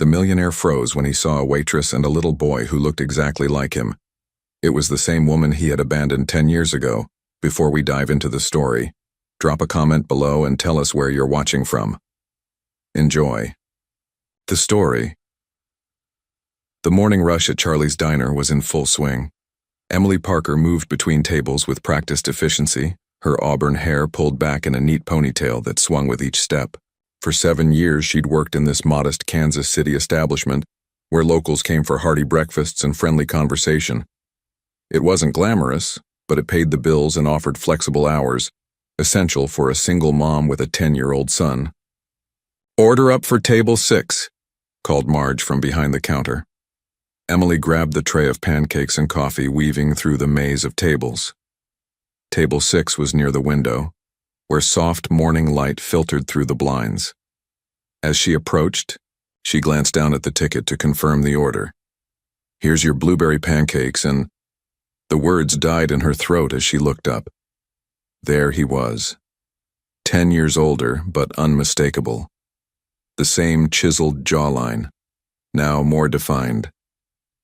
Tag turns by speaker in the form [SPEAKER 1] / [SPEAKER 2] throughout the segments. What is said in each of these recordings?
[SPEAKER 1] The millionaire froze when he saw a waitress and a little boy who looked exactly like him. It was the same woman he had abandoned 10 years ago. Before we dive into the story, drop a comment below and tell us where you're watching from. Enjoy. The story. The morning rush at Charlie's Diner was in full swing. Emily Parker moved between tables with practiced efficiency, her auburn hair pulled back in a neat ponytail that swung with each step. For 7 years, she'd worked in this modest Kansas City establishment, where locals came for hearty breakfasts and friendly conversation. It wasn't glamorous, but it paid the bills and offered flexible hours, essential for a single mom with a 10-year-old son. "Order up for table 6, called Marge from behind the counter. Emily grabbed the tray of pancakes and coffee, weaving through the maze of tables. Table 6 was near the window, where soft morning light filtered through the blinds. As she approached, she glanced down at the ticket to confirm the order. "Here's your blueberry pancakes and—" The words died in her throat as she looked up. There he was, 10 years older but unmistakable. The same chiseled jawline, now more defined.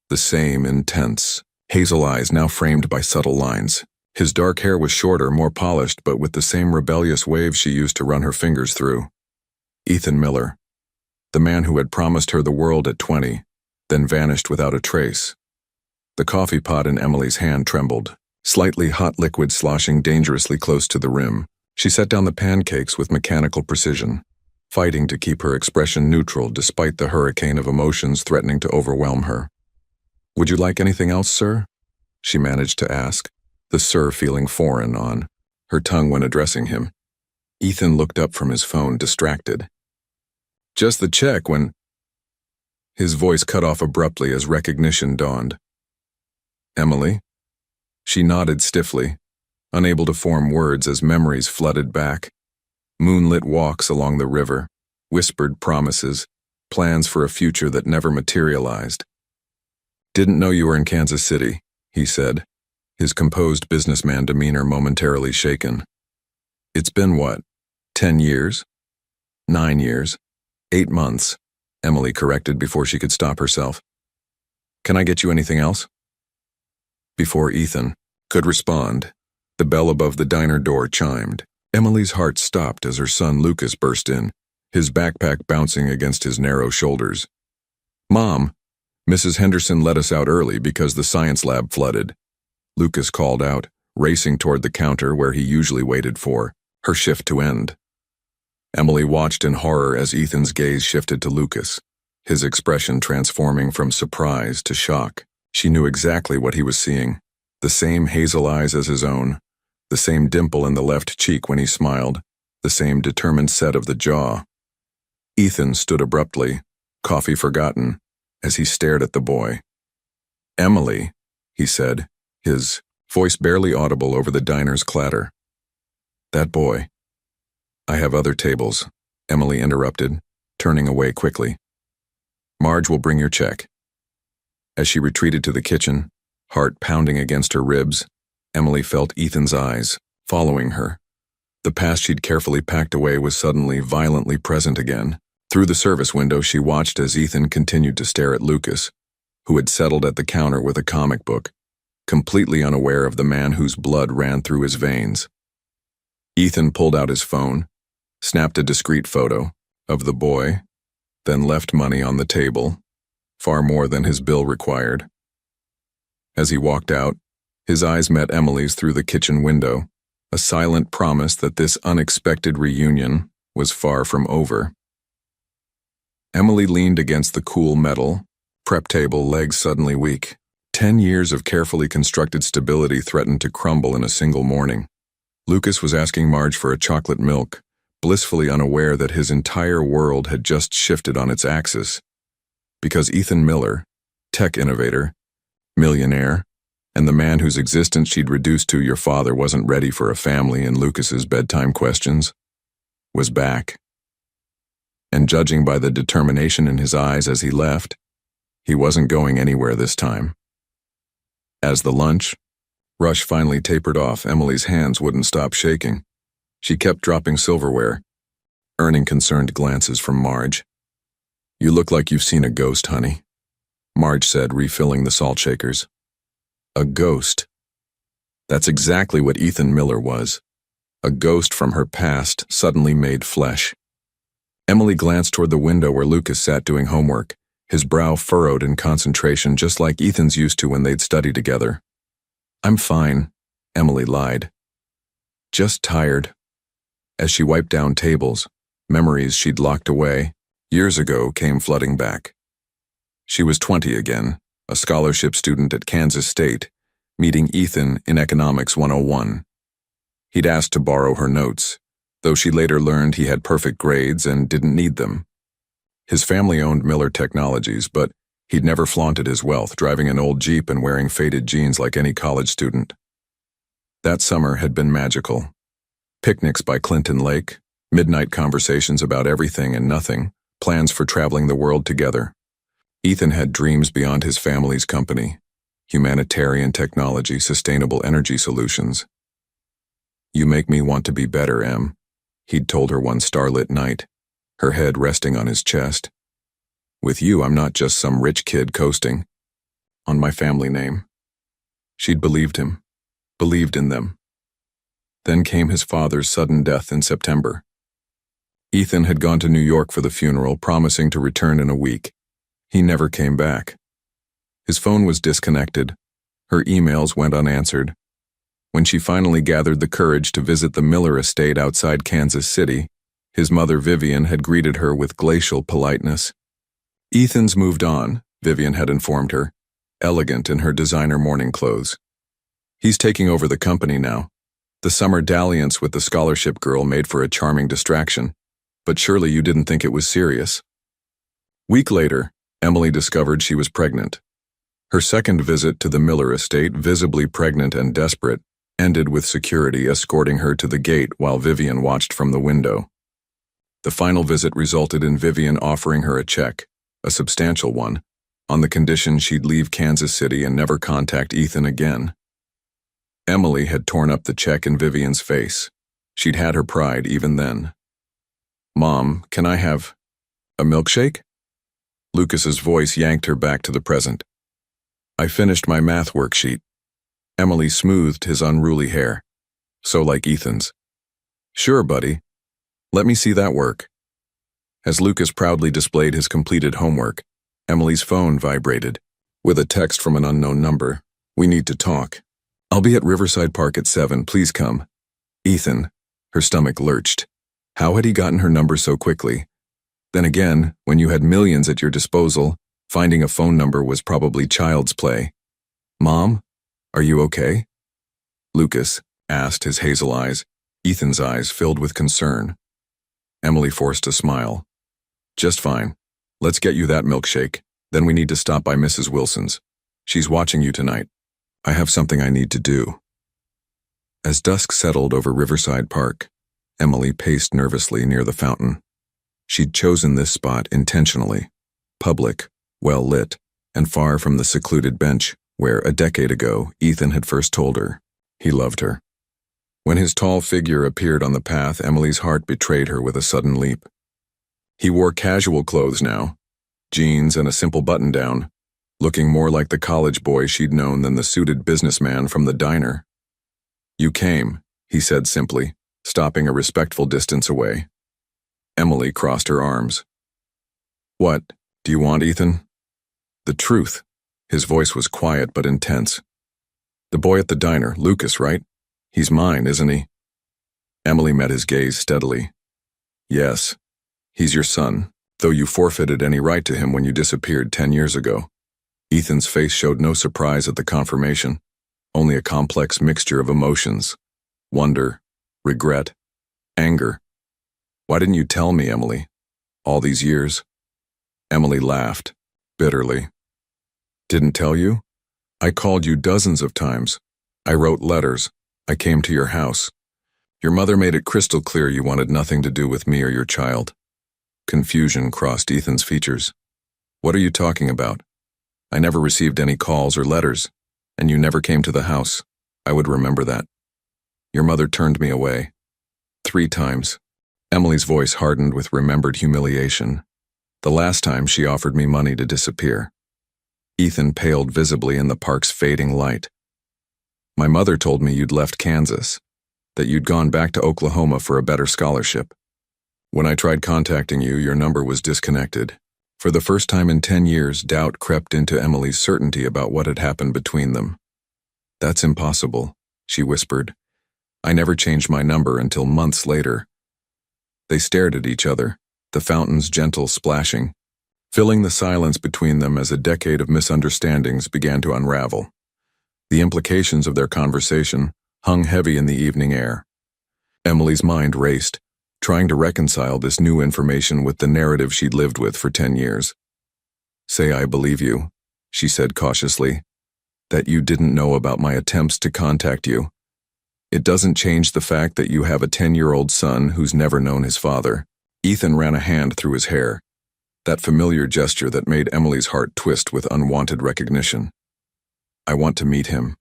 [SPEAKER 1] The same intense, hazel eyes now framed by subtle lines. His dark hair was shorter, more polished, but with the same rebellious waves she used to run her fingers through. Ethan Miller, the man who had promised her the world at 20, then vanished without a trace. The coffee pot in Emily's hand trembled, slightly hot liquid sloshing dangerously close to the rim. She set down the pancakes with mechanical precision, fighting to keep her expression neutral despite the hurricane of emotions threatening to overwhelm her. "Would you like anything else, sir?" she managed to ask, the sir feeling foreign on her tongue when addressing him. Ethan looked up from his phone, distracted. "Just the check when—" His voice cut off abruptly as recognition dawned. "Emily?" She nodded stiffly, unable to form words as memories flooded back. Moonlit walks along the river, whispered promises, plans for a future that never materialized. "Didn't know you were in Kansas City," he said, his composed businessman demeanor momentarily shaken. "It's been what, 10 years? 9 years? 8 months, Emily corrected before she could stop herself. "Can I get you anything else?" Before Ethan could respond, the bell above the diner door chimed. Emily's heart stopped as her son Lucas burst in, his backpack bouncing against his narrow shoulders. "Mom, Mrs. Henderson let us out early because the science lab flooded," Lucas called out, racing toward the counter where he usually waited for her shift to end. Emily watched in horror as Ethan's gaze shifted to Lucas, his expression transforming from surprise to shock. She knew exactly what he was seeing, the same hazel eyes as his own, the same dimple in the left cheek when he smiled, the same determined set of the jaw. Ethan stood abruptly, coffee forgotten, as he stared at the boy. "Emily," he said, his voice barely audible over the diner's clatter. "That boy." "I have other tables," Emily interrupted, turning away quickly. "Marge will bring your check." As she retreated to the kitchen, heart pounding against her ribs, Emily felt Ethan's eyes, following her. The past she'd carefully packed away was suddenly violently present again. Through the service window, she watched as Ethan continued to stare at Lucas, who had settled at the counter with a comic book, completely unaware of the man whose blood ran through his veins. Ethan pulled out his phone, snapped a discreet photo of the boy, then left money on the table, far more than his bill required. As he walked out, his eyes met Emily's through the kitchen window, a silent promise that this unexpected reunion was far from over. Emily leaned against the cool metal, prep table, legs suddenly weak. 10 years of carefully constructed stability threatened to crumble in a single morning. Lucas was asking Marge for a chocolate milk, blissfully unaware that his entire world had just shifted on its axis. Because Ethan Miller, tech innovator, millionaire, and the man whose existence she'd reduced to "your father wasn't ready for a family" in Lucas's bedtime questions, was back. And judging by the determination in his eyes as he left, he wasn't going anywhere this time. As the lunch rush finally tapered off, Emily's hands wouldn't stop shaking. She kept dropping silverware, earning concerned glances from Marge. You look like you've seen a ghost, honey, Marge said, refilling the salt shakers. A ghost. That's exactly what Ethan Miller was. A ghost from her past suddenly made flesh. Emily glanced toward the window where Lucas sat doing homework, his brow furrowed in concentration just like Ethan's used to when they'd study together. I'm fine, Emily lied. Just tired. As she wiped down tables, memories she'd locked away years ago came flooding back. She was 20 again, a scholarship student at Kansas State, meeting Ethan in Economics 101. He'd asked to borrow her notes, though she later learned he had perfect grades and didn't need them. His family owned Miller Technologies, but he'd never flaunted his wealth, driving an old Jeep and wearing faded jeans like any college student. That summer had been magical. Picnics by Clinton Lake, midnight conversations about everything and nothing, plans for traveling the world together. Ethan had dreams beyond his family's company: humanitarian technology, sustainable energy solutions. You make me want to be better, Em, he'd told her one starlit night, her head resting on his chest. With you, I'm not just some rich kid coasting on my family name. She'd believed him, believed in them. Then came his father's sudden death in September. Ethan had gone to New York for the funeral, promising to return in a week. He never came back. His phone was disconnected. Her emails went unanswered. When she finally gathered the courage to visit the Miller estate outside Kansas City, his mother Vivian had greeted her with glacial politeness. Ethan's moved on, Vivian had informed her, elegant in her designer morning clothes. He's taking over the company now. The summer dalliance with the scholarship girl made for a charming distraction, but surely you didn't think it was serious. Week later, Emily discovered she was pregnant. Her second visit to the Miller estate, visibly pregnant and desperate, ended with security escorting her to the gate while Vivian watched from the window. The final visit resulted in Vivian offering her a check, a substantial one, on the condition she'd leave Kansas City and never contact Ethan again. Emily had torn up the check in Vivian's face. She'd had her pride even then. Mom, can I have a milkshake? Lucas's voice yanked her back to the present. I finished my math worksheet. Emily smoothed his unruly hair, so like Ethan's. Sure, buddy. Let me see that work. As Lucas proudly displayed his completed homework, Emily's phone vibrated, with a text from an unknown number. We need to talk. I'll be at Riverside Park at 7, please come. Ethan. Her stomach lurched. How had he gotten her number so quickly? Then again, when you had millions at your disposal, finding a phone number was probably child's play. Mom? Are you okay? Lucas asked, his hazel eyes, Ethan's eyes filled with concern. Emily forced a smile. Just fine. Let's get you that milkshake. Then we need to stop by Mrs. Wilson's. She's watching you tonight. I have something I need to do. As dusk settled over Riverside Park, Emily paced nervously near the fountain. She'd chosen this spot intentionally, public, well lit, and far from the secluded bench where, a decade ago, Ethan had first told her he loved her. When his tall figure appeared on the path, Emily's heart betrayed her with a sudden leap. He wore casual clothes now, jeans and a simple button-down, looking more like the college boy she'd known than the suited businessman from the diner. You came, he said simply, stopping a respectful distance away. Emily crossed her arms. What do you want, Ethan? The truth. His voice was quiet but intense. The boy at the diner, Lucas, right? He's mine, isn't he? Emily met his gaze steadily. Yes, he's your son, though you forfeited any right to him when you disappeared 10 years ago. Ethan's face showed no surprise at the confirmation, only a complex mixture of emotions: wonder, regret, anger. Why didn't you tell me, Emily? All these years? Emily laughed, bitterly. Didn't tell you? I called you dozens of times. I wrote letters. I came to your house. Your mother made it crystal clear you wanted nothing to do with me or your child. Confusion crossed Ethan's features. What are you talking about? I never received any calls or letters, and you never came to the house. I would remember that. Your mother turned me away. 3 times. Emily's voice hardened with remembered humiliation. The last time she offered me money to disappear. Ethan paled visibly in the park's fading light. My mother told me you'd left Kansas, that you'd gone back to Oklahoma for a better scholarship. When I tried contacting you, your number was disconnected. For the first time in 10 years, doubt crept into Emily's certainty about what had happened between them. That's impossible, she whispered. I never changed my number until months later. They stared at each other, the fountain's gentle splashing, filling the silence between them as a decade of misunderstandings began to unravel. The implications of their conversation hung heavy in the evening air. Emily's mind raced, trying to reconcile this new information with the narrative she'd lived with for 10 years. Say I believe you, she said cautiously, that you didn't know about my attempts to contact you. It doesn't change the fact that you have a 10-year-old son who's never known his father. Ethan ran a hand through his hair, that familiar gesture that made Emily's heart twist with unwanted recognition. I want to meet him.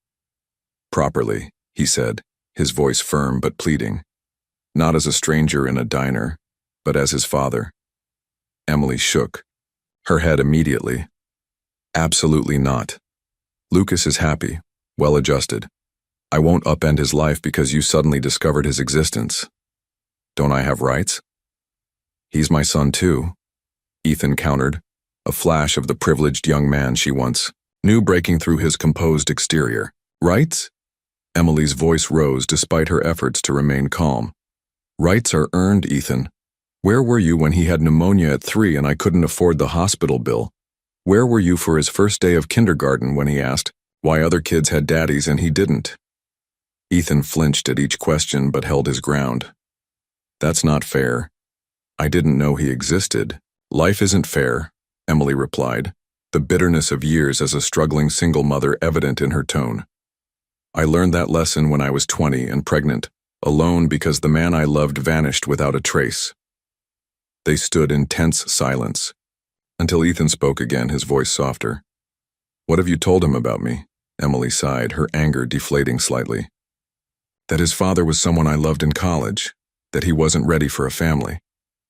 [SPEAKER 1] Properly, he said, his voice firm but pleading. Not as a stranger in a diner, but as his father. Emily shook, her head immediately. Absolutely not. Lucas is happy, well-adjusted. I won't upend his life because you suddenly discovered his existence. Don't I have rights? He's my son too, Ethan countered, a flash of the privileged young man she once knew breaking through his composed exterior. Rights? Emily's voice rose despite her efforts to remain calm. Rights are earned, Ethan. Where were you when he had pneumonia at 3 and I couldn't afford the hospital bill? Where were you for his first day of kindergarten when he asked why other kids had daddies and he didn't? Ethan flinched at each question but held his ground. That's not fair. I didn't know he existed. Life isn't fair, Emily replied, the bitterness of years as a struggling single mother evident in her tone. I learned that lesson when I was 20 and pregnant, alone because the man I loved vanished without a trace. They stood in tense silence, until Ethan spoke again, his voice softer. What have you told him about me? Emily sighed, her anger deflating slightly. That his father was someone I loved in college, that he wasn't ready for a family.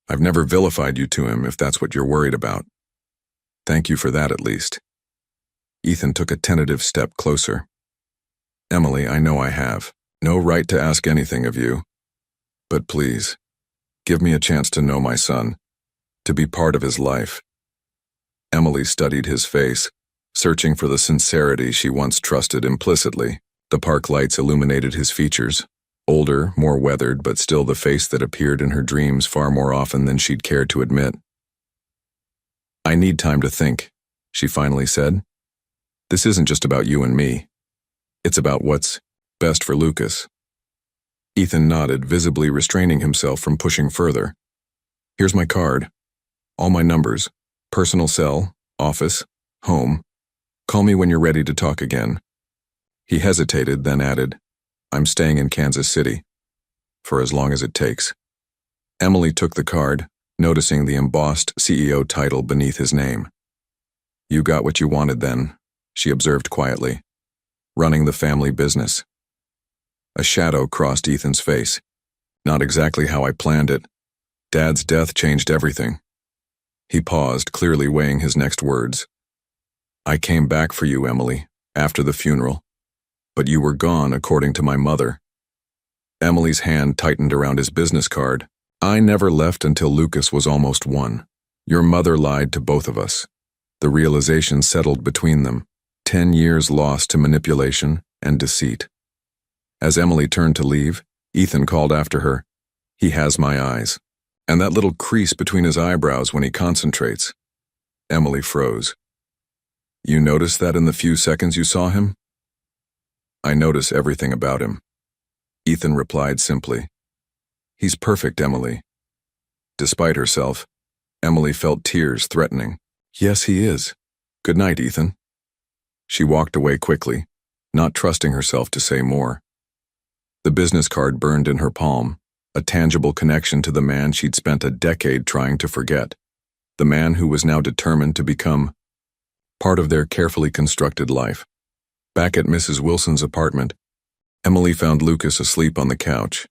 [SPEAKER 1] I've never vilified you to him if that's what you're worried about. Thank you for that at least. Ethan took a tentative step closer. Emily, I know I have no right to ask anything of you, but please, give me a chance to know my son, to be part of his life. Emily studied his face, searching for the sincerity she once trusted implicitly. The park lights illuminated his features, older, more weathered, but still the face that appeared in her dreams far more often than she'd cared to admit. I need time to think, she finally said. This isn't just about you and me. It's about what's best for Lucas. Ethan nodded, visibly restraining himself from pushing further. Here's my card. All my numbers. Personal cell, office, home. Call me when you're ready to talk again. He hesitated, then added, I'm staying in Kansas City. For as long as it takes. Emily took the card, noticing the embossed CEO title beneath his name. You got what you wanted then, she observed quietly. Running the family business. A shadow crossed Ethan's face. Not exactly how I planned it. Dad's death changed everything. He paused, clearly weighing his next words. I came back for you, Emily, after the funeral. But you were gone, according to my mother. Emily's hand tightened around his business card. I never left until Lucas was almost 1. Your mother lied to both of us. The realization settled between them. 10 years lost to manipulation and deceit. As Emily turned to leave, Ethan called after her. He has my eyes. And that little crease between his eyebrows when he concentrates. Emily froze. You noticed that in the few seconds you saw him? I notice everything about him. Ethan replied simply. He's perfect, Emily. Despite herself, Emily felt tears threatening. Yes, he is. Good night, Ethan. She walked away quickly, not trusting herself to say more. The business card burned in her palm, a tangible connection to the man she'd spent a decade trying to forget, the man who was now determined to become part of their carefully constructed life. Back at Mrs. Wilson's apartment, Emily found Lucas asleep on the couch,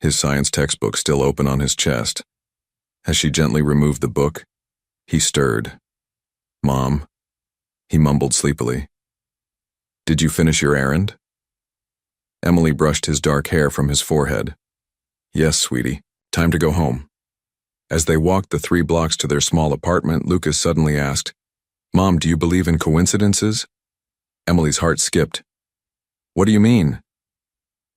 [SPEAKER 1] his science textbook still open on his chest. As she gently removed the book, He stirred. "Mom," he mumbled sleepily. "Did you finish your errand?" Emily brushed his dark hair from his forehead. "Yes, sweetie. Time to go home." As they walked the 3 blocks to their small apartment, Lucas suddenly asked, "Mom, do you believe in coincidences?" Emily's heart skipped. "What do you mean?"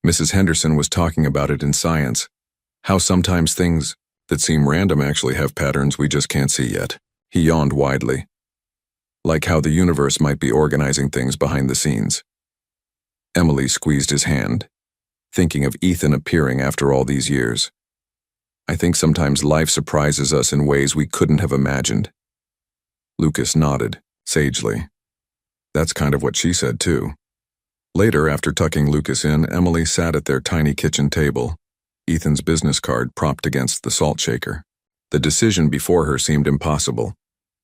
[SPEAKER 1] Mrs. Henderson was talking about it in science, how sometimes things that seem random actually have patterns we just can't see yet. He yawned widely. Like how the universe might be organizing things behind the scenes. Emily squeezed his hand, thinking of Ethan appearing after all these years. "I think sometimes life surprises us in ways we couldn't have imagined." Lucas nodded, sagely. That's kind of what she said too. Later, after tucking Lucas in, Emily sat at their tiny kitchen table, Ethan's business card propped against the salt shaker. The decision before her seemed impossible.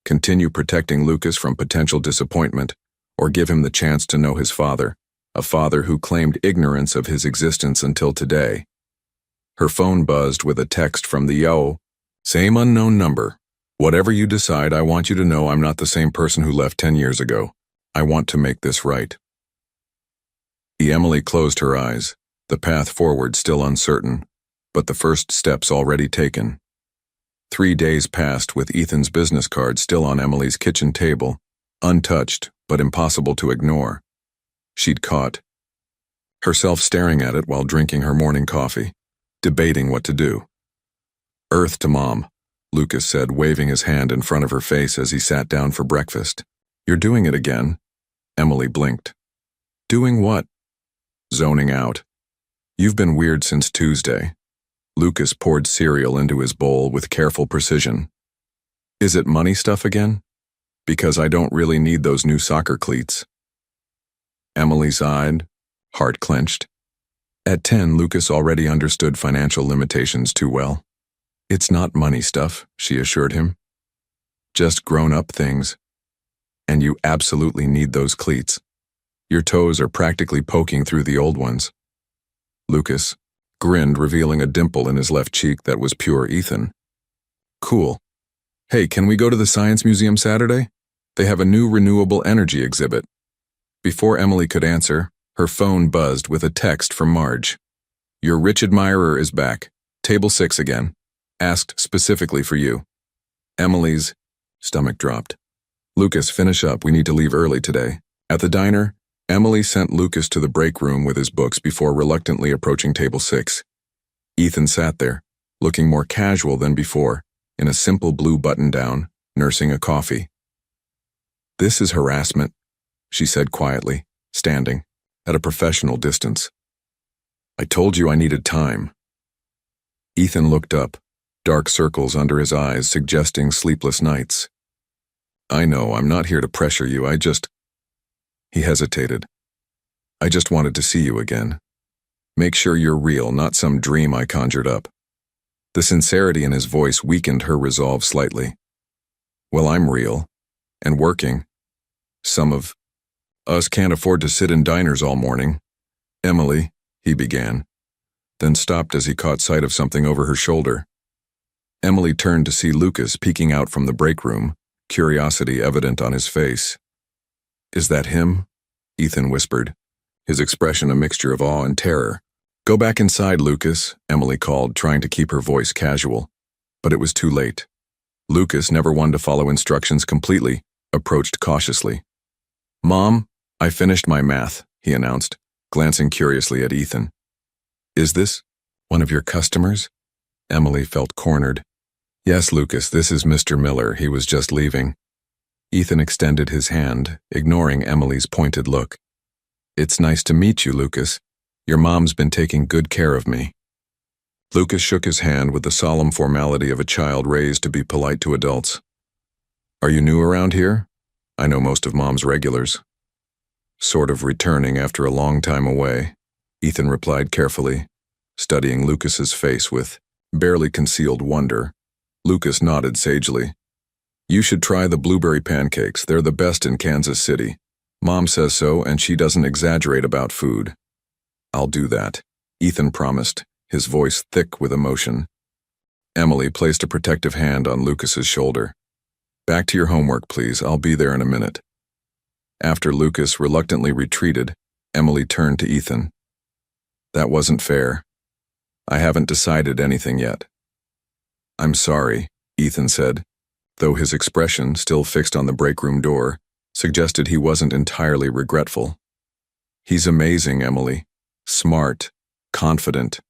[SPEAKER 1] Continue protecting Lucas from potential disappointment, or give him the chance to know his father, a father who claimed ignorance of his existence until today. Her phone buzzed with a text from the same unknown number. "Whatever you decide, I want you to know I'm not the same person who left 10 years ago. I want to make this right." Emily closed her eyes, the path forward still uncertain, but the first steps already taken. 3 days passed with Ethan's business card still on Emily's kitchen table, untouched but impossible to ignore. She'd caught herself staring at it while drinking her morning coffee, debating what to do. "Earth to Mom," Lucas said, waving his hand in front of her face as he sat down for breakfast. "You're doing it again." Emily blinked. "Doing what?" "Zoning out. You've been weird since Tuesday." Lucas poured cereal into his bowl with careful precision. "Is it money stuff again? Because I don't really need those new soccer cleats." Emily sighed, heart clenched. At 10, Lucas already understood financial limitations too well. "It's not money stuff," she assured him. "Just grown-up things. And you absolutely need those cleats. Your toes are practically poking through the old ones." Lucas grinned, revealing a dimple in his left cheek that was pure Ethan. "Cool. Hey, can we go to the Science Museum Saturday? They have a new renewable energy exhibit." Before Emily could answer, her phone buzzed with a text from Marge. "Your rich admirer is back. Table 6 again. Asked specifically for you." Emily's stomach dropped. "Lucas, finish up. We need to leave early today." At the diner, Emily sent Lucas to the break room with his books before reluctantly approaching table 6. Ethan sat there, looking more casual than before, in a simple blue button-down, nursing a coffee. "This is harassment," she said quietly, standing, at a professional distance. "I told you I needed time." Ethan looked up, dark circles under his eyes suggesting sleepless nights. "I know, I'm not here to pressure you, He hesitated. "I just wanted to see you again. Make sure you're real, not some dream I conjured up." The sincerity in his voice weakened her resolve slightly. "Well, I'm real. And working. Some of us can't afford to sit in diners all morning." "Emily," he began, then stopped as he caught sight of something over her shoulder. Emily turned to see Lucas peeking out from the break room, curiosity evident on his face. "Is that him?" Ethan whispered, his expression a mixture of awe and terror. "Go back inside, Lucas," Emily called, trying to keep her voice casual. But it was too late. Lucas, never one to follow instructions completely, approached cautiously. "Mom, I finished my math," he announced, glancing curiously at Ethan. "Is this one of your customers?" Emily felt cornered. "Yes, Lucas, this is Mr. Miller. He was just leaving." Ethan extended his hand, ignoring Emily's pointed look. "It's nice to meet you, Lucas. Your mom's been taking good care of me." Lucas shook his hand with the solemn formality of a child raised to be polite to adults. "Are you new around here? I know most of Mom's regulars." "Sort of returning after a long time away," Ethan replied carefully, studying Lucas's face with barely concealed wonder. Lucas nodded sagely. "You should try the blueberry pancakes. They're the best in Kansas City. Mom says so, and she doesn't exaggerate about food." "I'll do that," Ethan promised, his voice thick with emotion. Emily placed a protective hand on Lucas's shoulder. Back to your homework, please. I'll be there in a minute. After Lucas reluctantly retreated, Emily turned to Ethan. That wasn't fair. I haven't decided anything yet. I'm sorry, Ethan said, though his expression, still fixed on the break room door, suggested he wasn't entirely regretful. He's amazing, Emily. Smart, confident.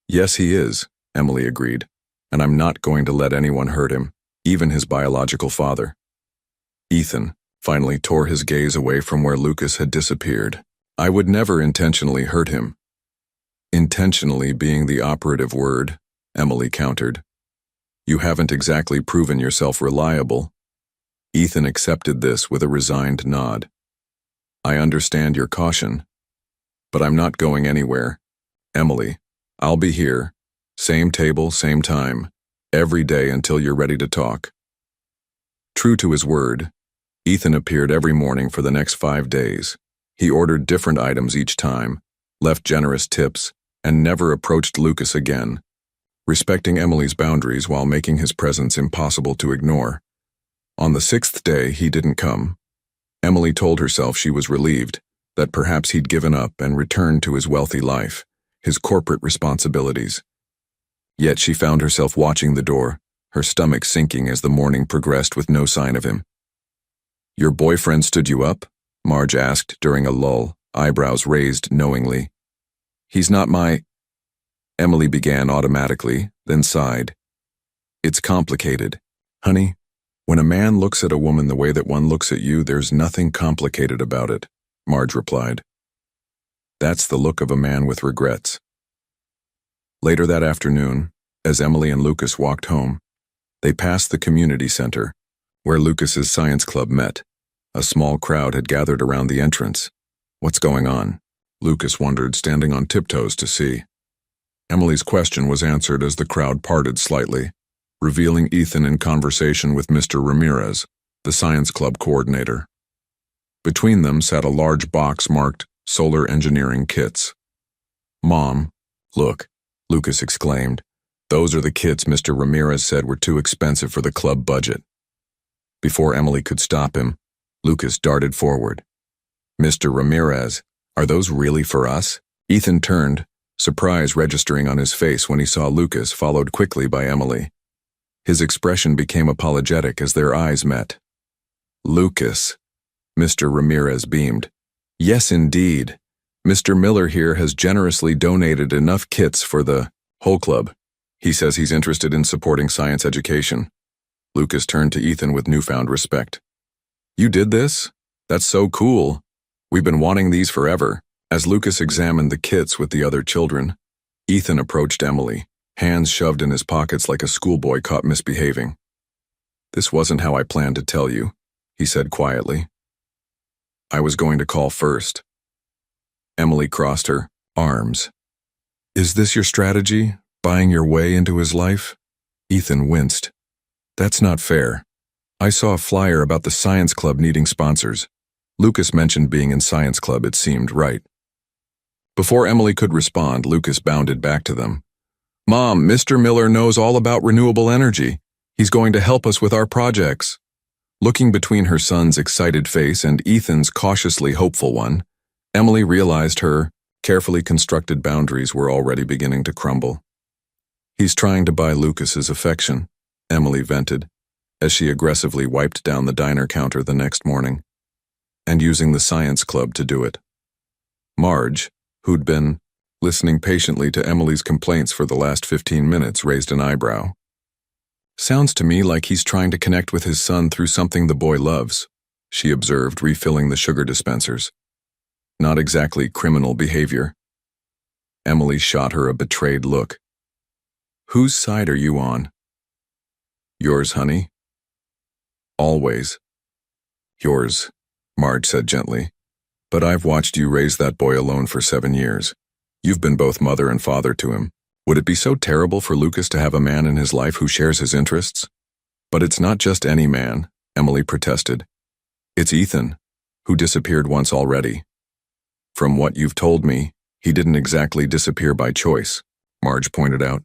[SPEAKER 1] Yes, he is, Emily agreed, and I'm not going to let anyone hurt him, even his biological father. Ethan finally tore his gaze away from where Lucas had disappeared. I would never intentionally hurt him. Intentionally being the operative word, Emily countered. You haven't exactly proven yourself reliable. Ethan accepted this with a resigned nod. I understand your caution, but I'm not going anywhere. Emily, I'll be here, same table, same time, every day until you're ready to talk. True to his word, Ethan appeared every morning for the next 5 days. He ordered different items each time, left generous tips, and never approached Lucas again, respecting Emily's boundaries while making his presence impossible to ignore. On the 6th day, he didn't come. Emily told herself she was relieved, that perhaps he'd given up and returned to his wealthy life, his corporate responsibilities. Yet she found herself watching the door, her stomach sinking as the morning progressed with no sign of him. Your boyfriend stood you up? Marge asked during a lull, eyebrows raised knowingly. He's not my... Emily began automatically, then sighed. It's complicated. Honey, when a man looks at a woman the way that one looks at you, there's nothing complicated about it, Marge replied. That's the look of a man with regrets. Later that afternoon, as Emily and Lucas walked home, they passed the community center, where Lucas's science club met. A small crowd had gathered around the entrance. What's going on? Lucas wondered, standing on tiptoes to see. Emily's question was answered as the crowd parted slightly, revealing Ethan in conversation with Mr. Ramirez, the science club coordinator. Between them sat a large box marked Solar Engineering Kits. Mom, look, Lucas exclaimed. Those are the kits Mr. Ramirez said were too expensive for the club budget. Before Emily could stop him, Lucas darted forward. Mr. Ramirez, are those really for us? Ethan turned, surprise registering on his face when he saw Lucas, followed quickly by Emily. His expression became apologetic as their eyes met. Lucas, Mr. Ramirez beamed. Yes, indeed. Mr. Miller here has generously donated enough kits for the whole club. He says he's interested in supporting science education. Lucas turned to Ethan with newfound respect. You did this? That's so cool. We've been wanting these forever. As Lucas examined the kits with the other children, Ethan approached Emily, hands shoved in his pockets like a schoolboy caught misbehaving. This wasn't how I planned to tell you, he said quietly. I was going to call first. Emily crossed her arms. Is this your strategy, buying your way into his life? Ethan winced. That's not fair. I saw a flyer about the science club needing sponsors. Lucas mentioned being in science club, it seemed right. Before Emily could respond, Lucas bounded back to them. Mom, Mr. Miller knows all about renewable energy. He's going to help us with our projects. Looking between her son's excited face and Ethan's cautiously hopeful one, Emily realized her carefully constructed boundaries were already beginning to crumble. He's trying to buy Lucas's affection, Emily vented, as she aggressively wiped down the diner counter the next morning, and using the science club to do it. Marge, who'd been listening patiently to Emily's complaints for the last 15 minutes, raised an eyebrow. Sounds to me like he's trying to connect with his son through something the boy loves, she observed, refilling the sugar dispensers. Not exactly criminal behavior. Emily shot her a betrayed look. Whose side are you on? Yours, honey. Always. Yours, Marge said gently. But I've watched you raise that boy alone for 7 years. You've been both mother and father to him. Would it be so terrible for Lucas to have a man in his life who shares his interests? But it's not just any man, Emily protested. It's Ethan, who disappeared once already. From what you've told me, he didn't exactly disappear by choice, Marge pointed out.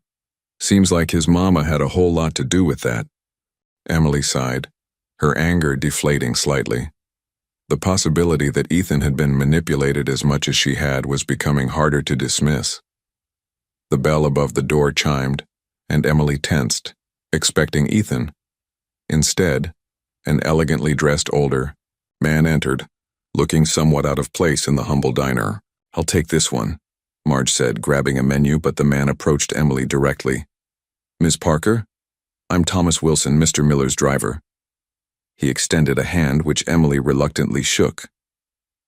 [SPEAKER 1] Seems like his mama had a whole lot to do with that. Emily sighed. her anger deflating slightly. The possibility that Ethan had been manipulated as much as she had was becoming harder to dismiss. The bell above the door chimed, and Emily tensed, expecting Ethan. Instead, an elegantly dressed older man entered, looking somewhat out of place in the humble diner. "I'll take this one," Marge said, grabbing a menu, but the man approached Emily directly. "Ms. Parker? I'm Thomas Wilson, Mr. Miller's driver." He extended a hand which Emily reluctantly shook.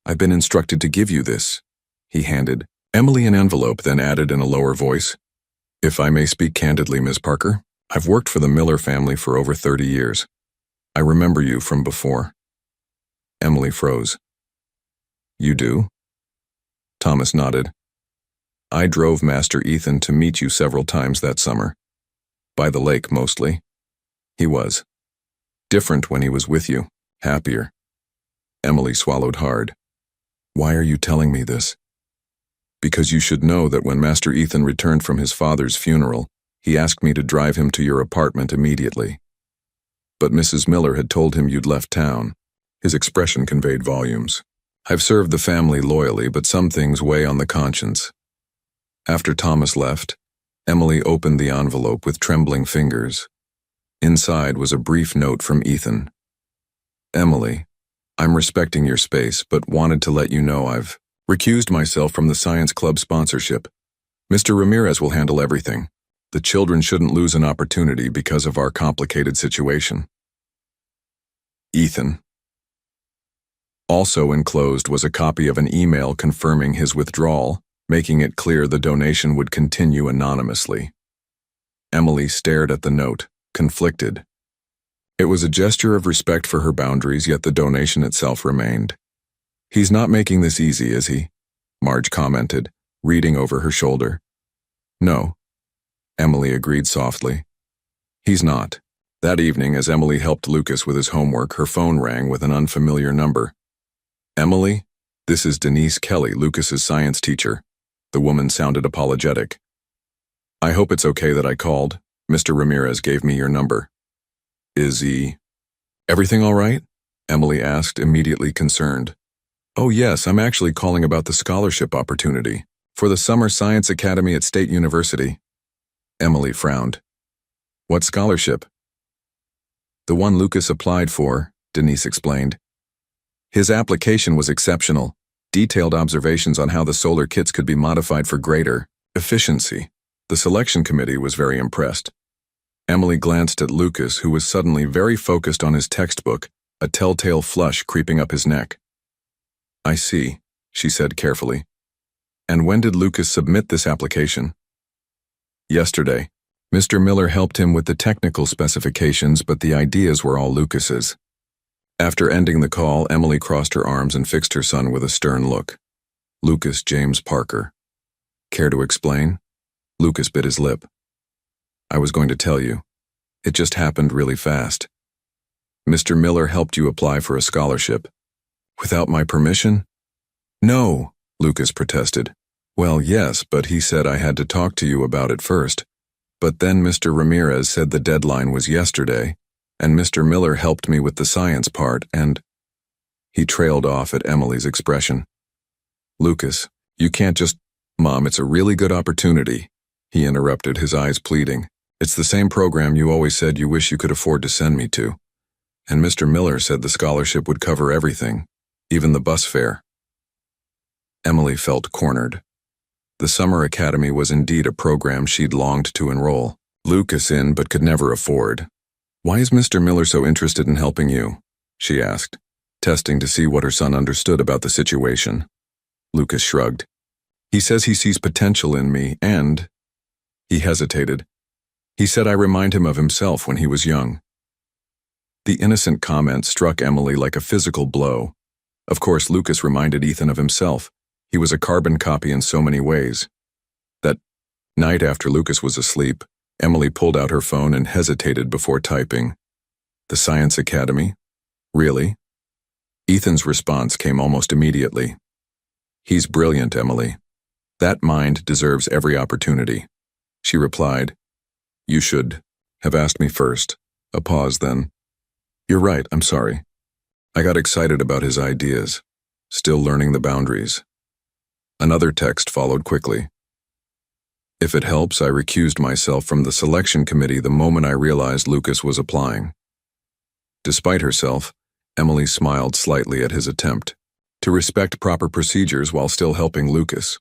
[SPEAKER 1] "I've been instructed to give you this." He handed Emily an envelope, then added in a lower voice, "If I may speak candidly, Ms. Parker, I've worked for the Miller family for over 30 years. I remember you from before." Emily froze. "You do?" Thomas nodded. "I drove Master Ethan to meet you several times that summer. By the lake, mostly. He was different when he was with you, happier." Emily swallowed hard. "Why are you telling me this?" "Because you should know that when Master Ethan returned from his father's funeral, he asked me to drive him to your apartment immediately. But Mrs. Miller had told him you'd left town." His expression conveyed volumes. "I've served the family loyally, but some things weigh on the conscience." After Thomas left, Emily opened the envelope with trembling fingers. Inside was a brief note from Ethan. "Emily, I'm respecting your space, but wanted to let you know I've recused myself from the science club sponsorship. Mr. Ramirez will handle everything. The children shouldn't lose an opportunity because of our complicated situation. Ethan." Also enclosed was a copy of an email confirming his withdrawal, making it clear the donation would continue anonymously. Emily stared at the note, conflicted. It was a gesture of respect for her boundaries, yet the donation itself remained. "He's not making this easy, is he?" Marge commented, reading over her shoulder. "No," Emily agreed softly. "He's not." That evening, as Emily helped Lucas with his homework, her phone rang with an unfamiliar number. "Emily, this is Denise Kelly, Lucas's science teacher." The woman sounded apologetic. "I hope it's okay that I called. Mr. Ramirez gave me your number." "Is he everything all right?" Emily asked, immediately concerned. "Oh yes, I'm actually calling about the scholarship opportunity for the Summer Science Academy at State University." Emily frowned. "What scholarship?" "The one Lucas applied for," Denise explained. "His application was exceptional, detailed observations on how the solar kits could be modified for greater efficiency. The selection committee was very impressed." Emily glanced at Lucas, who was suddenly very focused on his textbook, a telltale flush creeping up his neck. "I see," she said carefully. "And when did Lucas submit this application?" "Yesterday. Mr. Miller helped him with the technical specifications, but the ideas were all Lucas's." After ending the call, Emily crossed her arms and fixed her son with a stern look. "Lucas James Parker. Care to explain?" Lucas bit his lip. "I was going to tell you. It just happened really fast. Mr. Miller helped you apply for a scholarship." "Without my permission?" "No," Lucas protested. "Well, yes, but he said I had to talk to you about it first. But then Mr. Ramirez said the deadline was yesterday, and Mr. Miller helped me with the science part, and—" He trailed off at Emily's expression. "Lucas, you can't just—" "Mom, it's a really good opportunity," he interrupted, his eyes pleading. "It's the same program you always said you wish you could afford to send me to. And Mr. Miller said the scholarship would cover everything, even the bus fare." Emily felt cornered. The Summer Academy was indeed a program she'd longed to enroll Lucas in but could never afford. "Why is Mr. Miller so interested in helping you?" she asked, testing to see what her son understood about the situation. Lucas shrugged. "He says he sees potential in me and—" He hesitated. "He said I remind him of himself when he was young." The innocent comment struck Emily like a physical blow. Of course, Lucas reminded Ethan of himself. He was a carbon copy in so many ways. That night after Lucas was asleep, Emily pulled out her phone and hesitated before typing. "The Science Academy? Really?" Ethan's response came almost immediately. "He's brilliant, Emily. That mind deserves every opportunity." She replied, "You should have asked me first." A pause then. You're right, I'm sorry. I got excited about his ideas. Still learning the boundaries. Another text followed quickly. If it helps, I recused myself from the selection committee the moment I realized Lucas was applying. Despite herself, Emily smiled slightly at his attempt to respect proper procedures while still helping Lucas.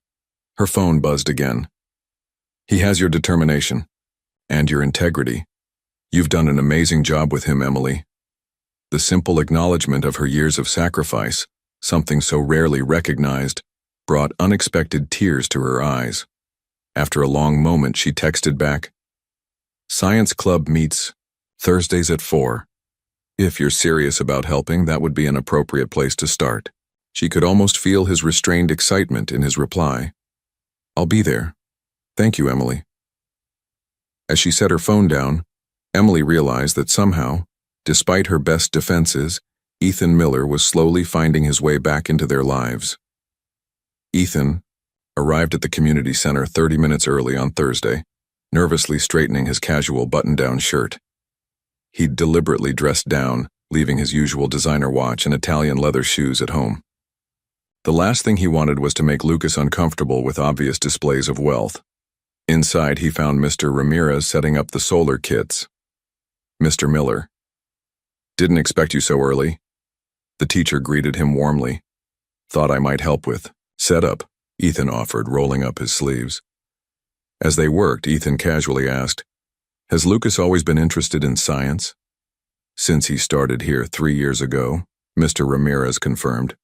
[SPEAKER 1] Her phone buzzed again. He has your determination. And your integrity. You've done an amazing job with him, Emily. The simple acknowledgement of her years of sacrifice, something so rarely recognized, brought unexpected tears to her eyes. After a long moment, she texted back, "Science Club meets Thursdays at 4. If you're serious about helping, that would be an appropriate place to start." She could almost feel his restrained excitement in his reply. "I'll be there. Thank you, Emily." As she set her phone down, Emily realized that somehow, despite her best defenses, Ethan Miller was slowly finding his way back into their lives. Ethan arrived at the community center 30 minutes early on Thursday, nervously straightening his casual button-down shirt. He'd deliberately dressed down, leaving his usual designer watch and Italian leather shoes at home. The last thing he wanted was to make Lucas uncomfortable with obvious displays of wealth. Inside, he found Mr. Ramirez setting up the solar kits. "Mr. Miller. Didn't expect you so early." The teacher greeted him warmly. "Thought I might help with setup," Ethan offered, rolling up his sleeves. As they worked, Ethan casually asked, "Has Lucas always been interested in science?" "Since he started here 3 years ago," Mr. Ramirez confirmed.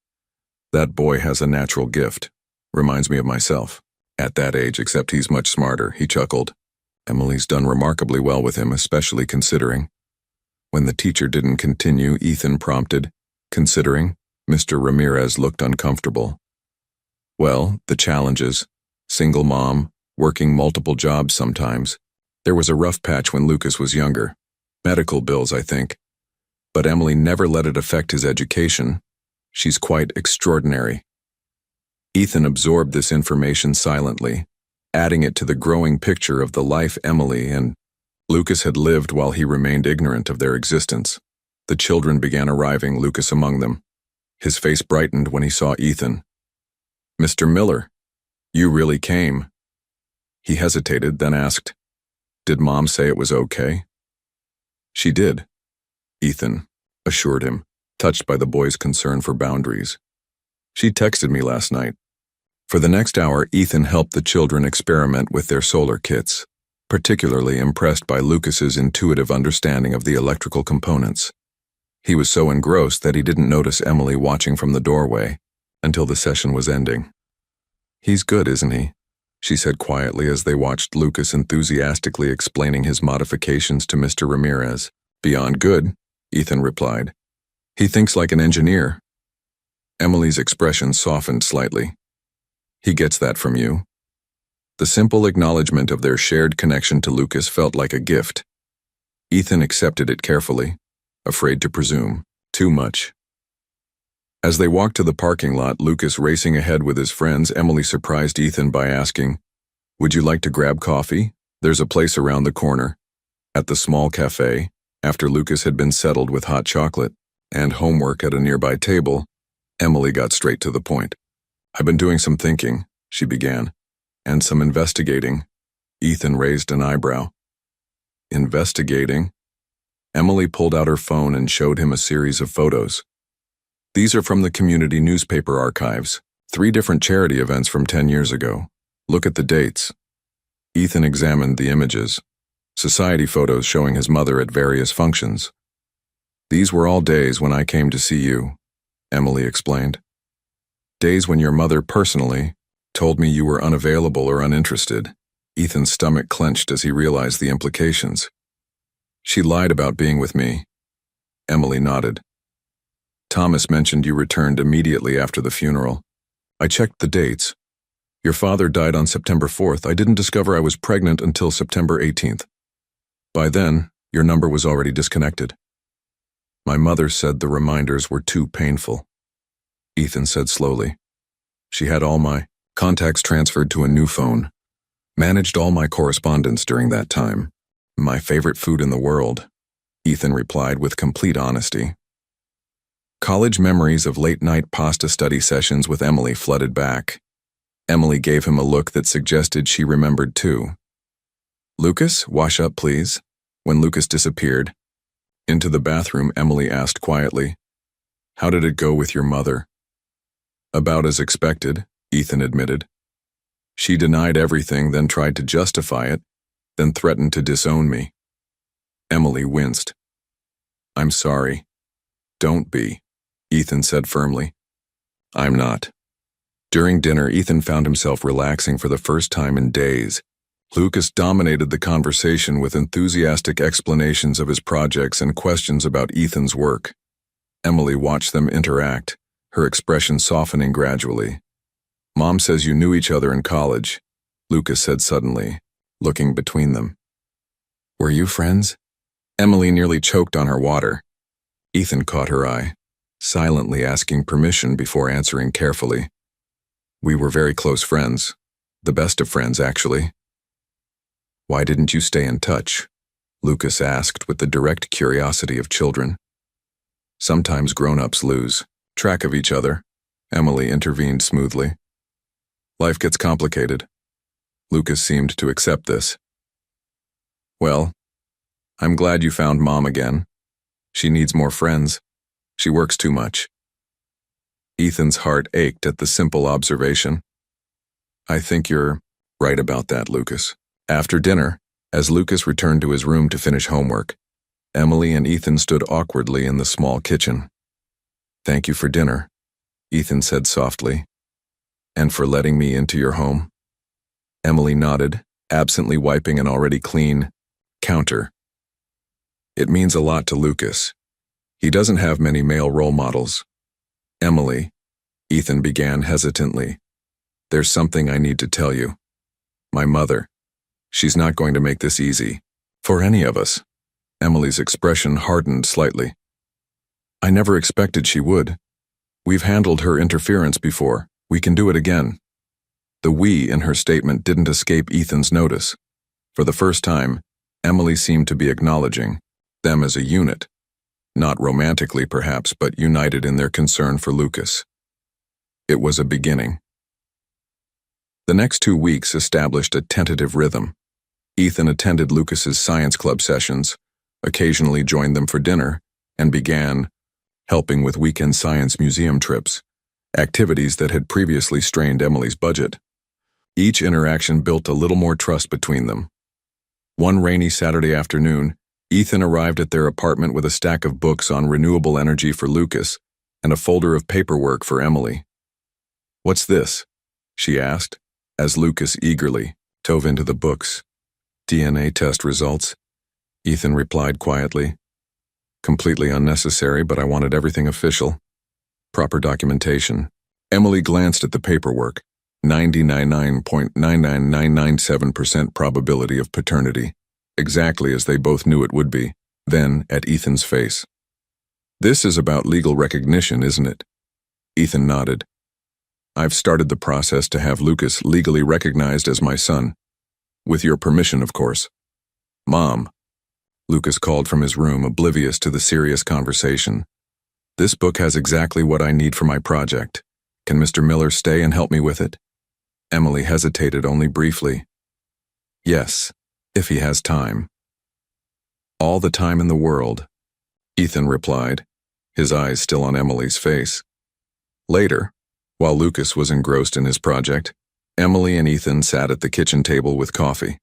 [SPEAKER 1] "That boy has a natural gift. Reminds me of myself. At that age, except he's much smarter," he chuckled. "Emily's done remarkably well with him, especially considering." When the teacher didn't continue, Ethan prompted, "Considering?" Mr. Ramirez looked uncomfortable. "Well, the challenges. Single mom, working multiple jobs sometimes. There was a rough patch when Lucas was younger. Medical bills, I think. But Emily never let it affect his education. She's quite extraordinary." Ethan absorbed this information silently, adding it to the growing picture of the life Emily and Lucas had lived while he remained ignorant of their existence. The children began arriving, Lucas among them. His face brightened when he saw Ethan. "Mr. Miller, you really came." He hesitated, then asked, "Did Mom say it was okay?" "She did," Ethan assured him, touched by the boy's concern for boundaries. "She texted me last night." For the next hour, Ethan helped the children experiment with their solar kits, particularly impressed by Lucas's intuitive understanding of the electrical components. He was so engrossed that he didn't notice Emily watching from the doorway until the session was ending. "He's good, isn't he?" she said quietly as they watched Lucas enthusiastically explaining his modifications to Mr. Ramirez. "Beyond good," Ethan replied. "He thinks like an engineer." Emily's expression softened slightly. "He gets that from you." The simple acknowledgement of their shared connection to Lucas felt like a gift. Ethan accepted it carefully, afraid to presume too much. As they walked to the parking lot, Lucas racing ahead with his friends, Emily surprised Ethan by asking, "Would you like to grab coffee? There's a place around the corner." At the small cafe, after Lucas had been settled with hot chocolate and homework at a nearby table, Emily got straight to the point. "I've been doing some thinking," she began. "And some investigating." Ethan raised an eyebrow. "Investigating?" Emily pulled out her phone and showed him a series of photos. "These are from the community newspaper archives, 3 different charity events from 10 years ago. Look at the dates." Ethan examined the images. Society photos showing his mother at various functions. "These were all days when I came to see you," Emily explained. "Days when your mother personally told me you were unavailable or uninterested." Ethan's stomach clenched as he realized the implications. "She lied about being with me." Emily nodded. "Thomas mentioned you returned immediately after the funeral. I checked the dates. Your father died on September 4th. I didn't discover I was pregnant until September 18th. By then, your number was already disconnected." "My mother said the reminders were too painful," Ethan said slowly. "She had all my contacts transferred to a new phone, managed all my correspondence during that time. My favorite food in the world, Ethan replied with complete honesty. College memories of late-night pasta study sessions with Emily flooded back. Emily gave him a look that suggested she remembered too. "Lucas, wash up, please." When Lucas disappeared into the bathroom, Emily asked quietly, "How did it go with your mother?" "About as expected," Ethan admitted. "She denied everything, then tried to justify it, then threatened to disown me." Emily winced. "I'm sorry." "Don't be," Ethan said firmly. "I'm not." During dinner, Ethan found himself relaxing for the first time in days. Lucas dominated the conversation with enthusiastic explanations of his projects and questions about Ethan's work. Emily watched them interact, her expression softening gradually. "Mom says you knew each other in college," Lucas said suddenly, looking between them. "Were you friends?" Emily nearly choked on her water. Ethan caught her eye, silently asking permission before answering carefully. "We were very close friends. The best of friends, actually." "Why didn't you stay in touch?" Lucas asked with the direct curiosity of children. "Sometimes grown-ups lose track of each other," Emily intervened smoothly. "Life gets complicated." Lucas seemed to accept this. "Well, I'm glad you found Mom again. She needs more friends. She works too much." Ethan's heart ached at the simple observation. "I think you're right about that, Lucas." After dinner, as Lucas returned to his room to finish homework, Emily and Ethan stood awkwardly in the small kitchen. "Thank you for dinner," Ethan said softly. "And for letting me into your home?" Emily nodded, absently wiping an already clean counter. "It means a lot to Lucas. He doesn't have many male role models." "Emily," Ethan began hesitantly, "there's something I need to tell you. My mother, she's not going to make this easy. For any of us." Emily's expression hardened slightly. "I never expected she would. We've handled her interference before. We can do it again." The "we" in her statement didn't escape Ethan's notice. For the first time, Emily seemed to be acknowledging them as a unit. Not romantically, perhaps, but united in their concern for Lucas. It was a beginning. The next 2 weeks established a tentative rhythm. Ethan attended Lucas's science club sessions, occasionally joined them for dinner, and began helping with weekend science museum trips, activities that had previously strained Emily's budget. Each interaction built a little more trust between them. One rainy Saturday afternoon, Ethan arrived at their apartment with a stack of books on renewable energy for Lucas and a folder of paperwork for Emily. "What's this?" she asked, as Lucas eagerly dove into the books. "DNA test results," Ethan replied quietly. "Completely unnecessary, but I wanted everything official. Proper documentation." Emily glanced at the paperwork. 99.99997% probability of paternity. Exactly as they both knew it would be. Then, at Ethan's face. "This is about legal recognition, isn't it?" Ethan nodded. "I've started the process to have Lucas legally recognized as my son. With your permission, of course." "Mom," Lucas called from his room, oblivious to the serious conversation. "This book has exactly what I need for my project. Can Mr. Miller stay and help me with it?" Emily hesitated only briefly. "Yes, if he has time." "All the time in the world," Ethan replied, his eyes still on Emily's face. Later, while Lucas was engrossed in his project, Emily and Ethan sat at the kitchen table with coffee.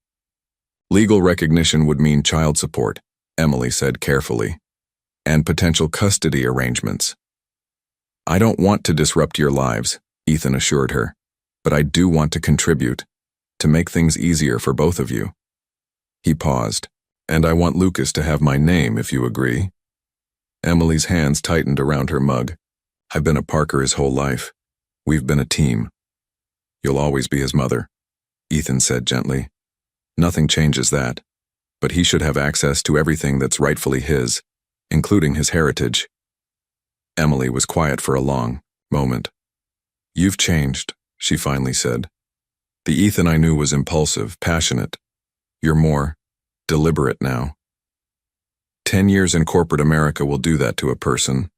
[SPEAKER 1] "Legal recognition would mean child support," Emily said carefully, "and potential custody arrangements." "I don't want to disrupt your lives," Ethan assured her, "but I do want to contribute, to make things easier for both of you." He paused. "And I want Lucas to have my name, if you agree." Emily's hands tightened around her mug. "I've been a Parker his whole life. We've been a team." "You'll always be his mother," Ethan said gently. "Nothing changes that, but he should have access to everything that's rightfully his, including his heritage." Emily was quiet for a long moment. "You've changed," she finally said. "The Ethan I knew was impulsive, passionate. You're more deliberate now." 10 years in corporate America will do that to a person,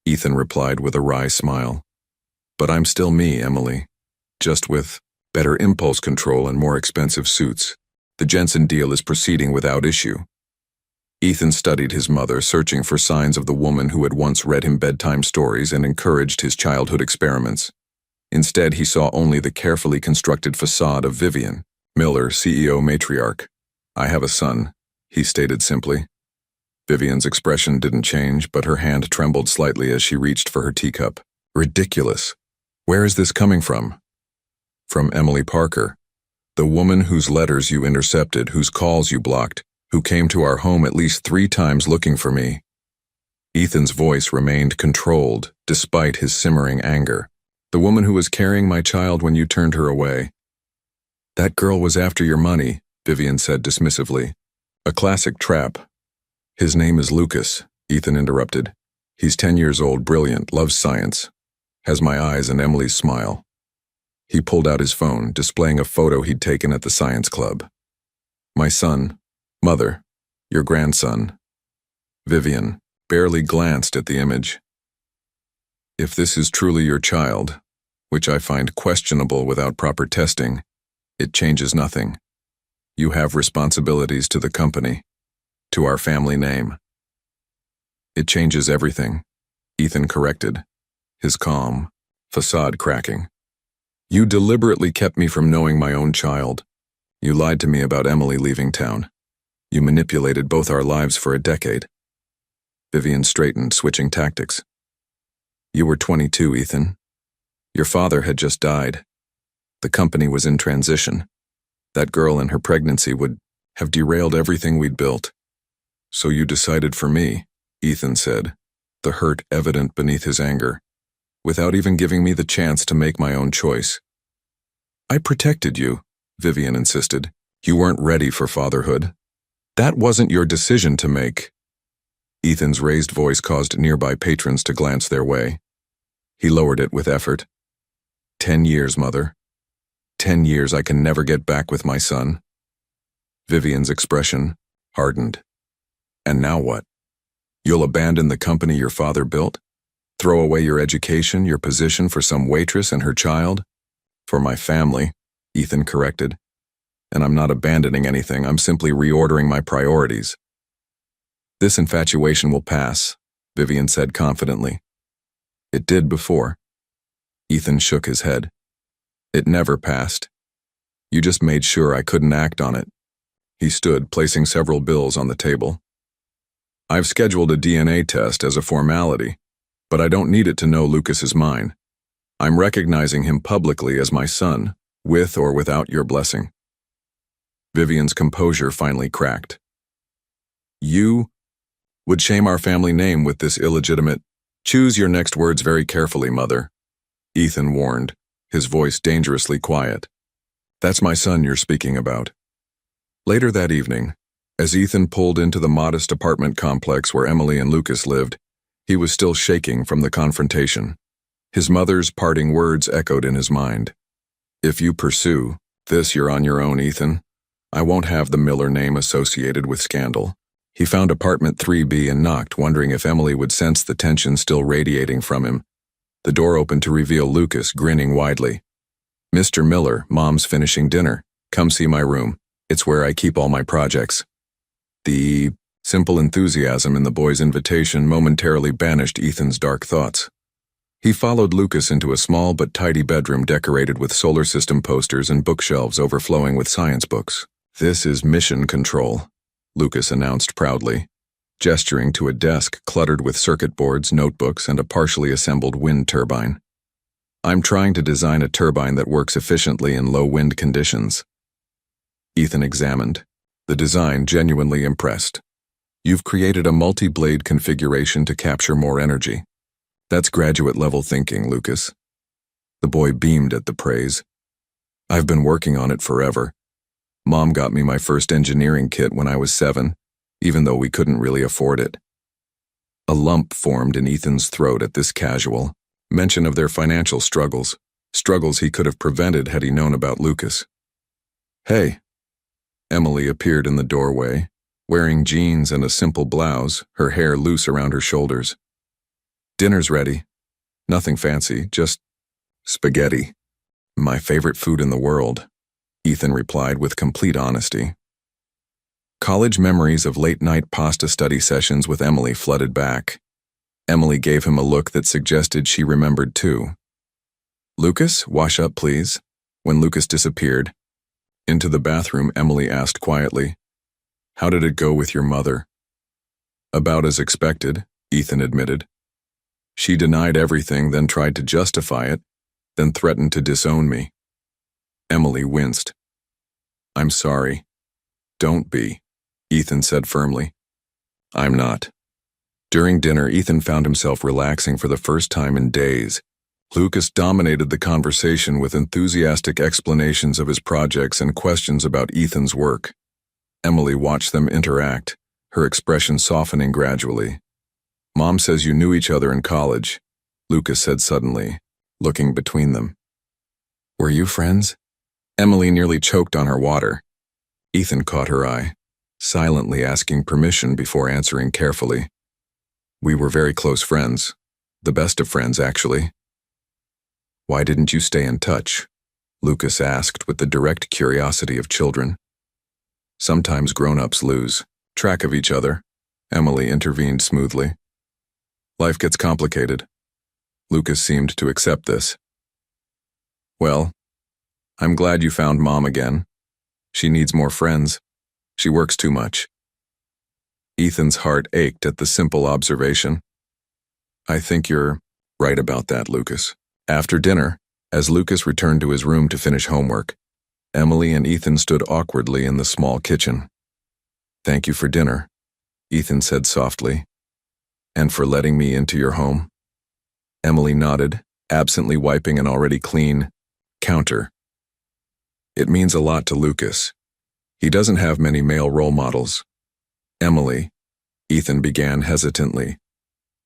[SPEAKER 1] Ethan replied with a wry smile. But I'm still me, Emily. Just with better impulse control and more expensive suits. The Jensen deal is proceeding without issue. Ethan studied his mother, searching for signs of the woman who had once read him bedtime stories and encouraged his childhood experiments. Instead, he saw only the carefully constructed facade of Vivian Miller, CEO matriarch. I have a son, he stated simply. Vivian's expression didn't change, but her hand trembled slightly as she reached for her teacup. Ridiculous. Where is this coming from? From Emily Parker, the woman whose letters you intercepted, whose calls you blocked, who came to our home at least 3 times looking for me. Ethan's voice remained controlled, despite his simmering anger. The woman who was carrying my child when you turned her away. That girl was after your money, Vivian said dismissively. A classic trap. His name is Lucas, Ethan interrupted. He's 10 years old, brilliant, loves science. Has my eyes and Emily's smile. He pulled out his phone, displaying a photo he'd taken at the science club. My son, mother, your grandson. Vivian barely glanced at the image. If this is truly your child, which I find questionable without proper testing, it changes nothing. You have responsibilities to the company, to our family name. It changes everything, Ethan corrected, his calm facade cracking. You deliberately kept me from knowing my own child. You lied to me about Emily leaving town. You manipulated both our lives for a decade. Vivian straightened, switching tactics. You were 22, Ethan. Your father had just died. The company was in transition. That girl and her pregnancy would have derailed everything we'd built. So you decided for me, Ethan said, the hurt evident beneath his anger, without even giving me the chance to make my own choice. I protected you, Vivian insisted. You weren't ready for fatherhood. That wasn't your decision to make. Ethan's raised voice caused nearby patrons to glance their way. He lowered it with effort. 10 years, Mother. 10 years I can never get back with my son. Vivian's expression hardened. And now what? You'll abandon the company your father built? Throw away your education, your position for some waitress and her child? For my family, Ethan corrected. And I'm not abandoning anything, I'm simply reordering my priorities. This infatuation will pass, Vivian said confidently. It did before. Ethan shook his head. It never passed. You just made sure I couldn't act on it. He stood, placing several bills on the table. I've scheduled a DNA test as a formality, but I don't need it to know Lucas is mine. I'm recognizing him publicly as my son, with or without your blessing. Vivian's composure finally cracked. You would shame our family name with this illegitimate. Choose your next words very carefully, Mother, Ethan warned, his voice dangerously quiet. That's my son you're speaking about. Later that evening, as Ethan pulled into the modest apartment complex where Emily and Lucas lived, he was still shaking from the confrontation. His mother's parting words echoed in his mind. If you pursue this, you're on your own, Ethan. I won't have the Miller name associated with scandal. He found apartment 3B and knocked, wondering if Emily would sense the tension still radiating from him. The door opened to reveal Lucas, grinning widely. Mr. Miller, Mom's finishing dinner. Come see my room. It's where I keep all my projects. The simple enthusiasm in the boy's invitation momentarily banished Ethan's dark thoughts. He followed Lucas into a small but tidy bedroom decorated with solar system posters and bookshelves overflowing with science books. This is mission control, Lucas announced proudly, gesturing to a desk cluttered with circuit boards, notebooks, and a partially assembled wind turbine. I'm trying to design a turbine that works efficiently in low wind conditions. Ethan examined. The design genuinely impressed. You've created a multi-blade configuration to capture more energy. That's graduate-level thinking, Lucas. The boy beamed at the praise. I've been working on it forever. Mom got me my first engineering kit when I was 7, even though we couldn't really afford it. A lump formed in Ethan's throat at this casual mention of their financial struggles he could have prevented had he known about Lucas. Hey. Emily appeared in the doorway, wearing jeans and a simple blouse, her hair loose around her shoulders. "Dinner's ready. Nothing fancy, just spaghetti. My favorite food in the world," Ethan replied with complete honesty. College memories of late-night pasta study sessions with Emily flooded back. Emily gave him a look that suggested she remembered too. "Lucas, wash up, please." When Lucas disappeared into the bathroom, Emily asked quietly, "How did it go with your mother?" "About as expected," Ethan admitted. "She denied everything, then tried to justify it, then threatened to disown me." Emily winced. "I'm sorry." "Don't be," Ethan said firmly. "I'm not." During dinner, Ethan found himself relaxing for the first time in days. Lucas dominated the conversation with enthusiastic explanations of his projects and questions about Ethan's work. Emily watched them interact, her expression softening gradually. "Mom says you knew each other in college," Lucas said suddenly, looking between them. "Were you friends?" Emily nearly choked on her water. Ethan caught her eye, silently asking permission before answering carefully. "We were very close friends. The best of friends, actually." "Why didn't you stay in touch?" Lucas asked with the direct curiosity of children. "Sometimes grown-ups lose track of each other," Emily intervened smoothly. "Life gets complicated." Lucas seemed to accept this. "Well, I'm glad you found Mom again. She needs more friends. She works too much." Ethan's heart ached at the simple observation. "I think you're right about that, Lucas." After dinner, as Lucas returned to his room to finish homework, Emily and Ethan stood awkwardly in the small kitchen. "Thank you for dinner," Ethan said softly. "And for letting me into your home?" Emily nodded, absently wiping an already clean counter. "It means a lot to Lucas. He doesn't have many male role models." "Emily," Ethan began hesitantly,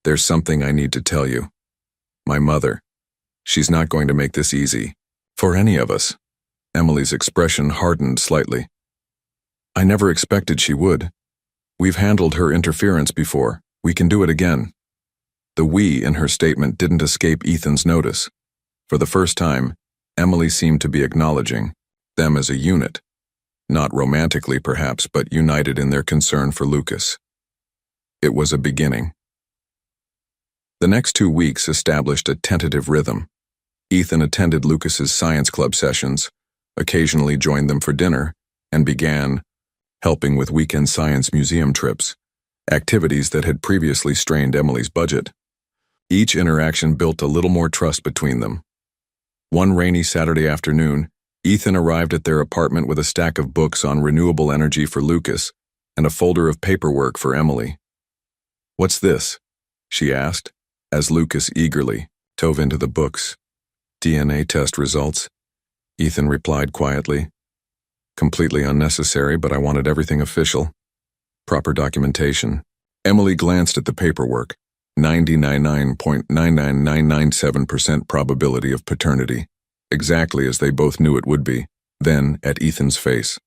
[SPEAKER 1] "there's something I need to tell you. My mother, she's not going to make this easy. For any of us." Emily's expression hardened slightly. "I never expected she would. We've handled her interference before. We can do it again." The "we" in her statement didn't escape Ethan's notice. For the first time, Emily seemed to be acknowledging them as a unit. Not romantically, perhaps, but united in their concern for Lucas. It was a beginning. The next 2 weeks established a tentative rhythm. Ethan attended Lucas's science club sessions, occasionally joined them for dinner, and began helping with weekend science museum trips, activities that had previously strained Emily's budget. Each interaction built a little more trust between them. One rainy Saturday afternoon, Ethan arrived at their apartment with a stack of books on renewable energy for Lucas and a folder of paperwork for Emily. "What's this?" she asked, as Lucas eagerly dove into the books. "DNA test results," Ethan replied quietly. "Completely unnecessary, but I wanted everything official. Proper documentation." Emily glanced at the paperwork. 99.99997% probability of paternity, exactly as they both knew it would be, then at Ethan's face.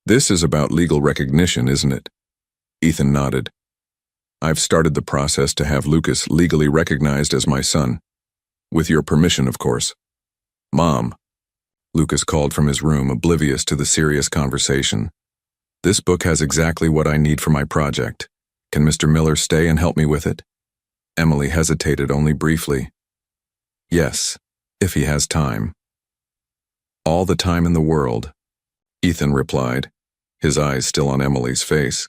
[SPEAKER 1] "This is about legal recognition, isn't it?" Ethan nodded. "I've started the process to have Lucas legally recognized as my son. With your permission, of course." "Mom," Lucas called from his room, oblivious to the serious conversation. "This book has exactly what I need for my project. Can Mr. Miller stay and help me with it?" Emily hesitated only briefly. "Yes, if he has time." "All the time in the world," Ethan replied, his eyes still on Emily's face.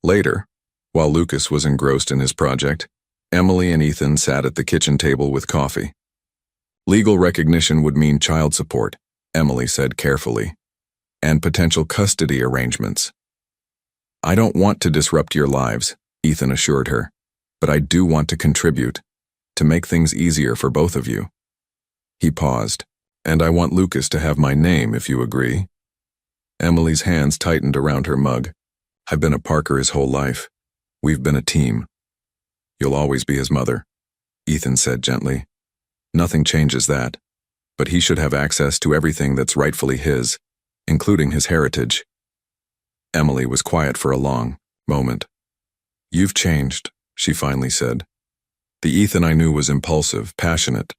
[SPEAKER 1] Later, while Lucas was engrossed in his project, Emily and Ethan sat at the kitchen table with coffee. "Legal recognition would mean child support," Emily said carefully, "and potential custody arrangements." "I don't want to disrupt your lives," Ethan assured her, "but I do want to contribute, to make things easier for both of you." He paused. "And I want Lucas to have my name, if you agree." Emily's hands tightened around her mug. "I've been a Parker his whole life. We've been a team." "You'll always be his mother," Ethan said gently. "Nothing changes that, but he should have access to everything that's rightfully his, including his heritage." Emily was quiet for a long moment. "You've changed," she finally said. "The Ethan I knew was impulsive, passionate.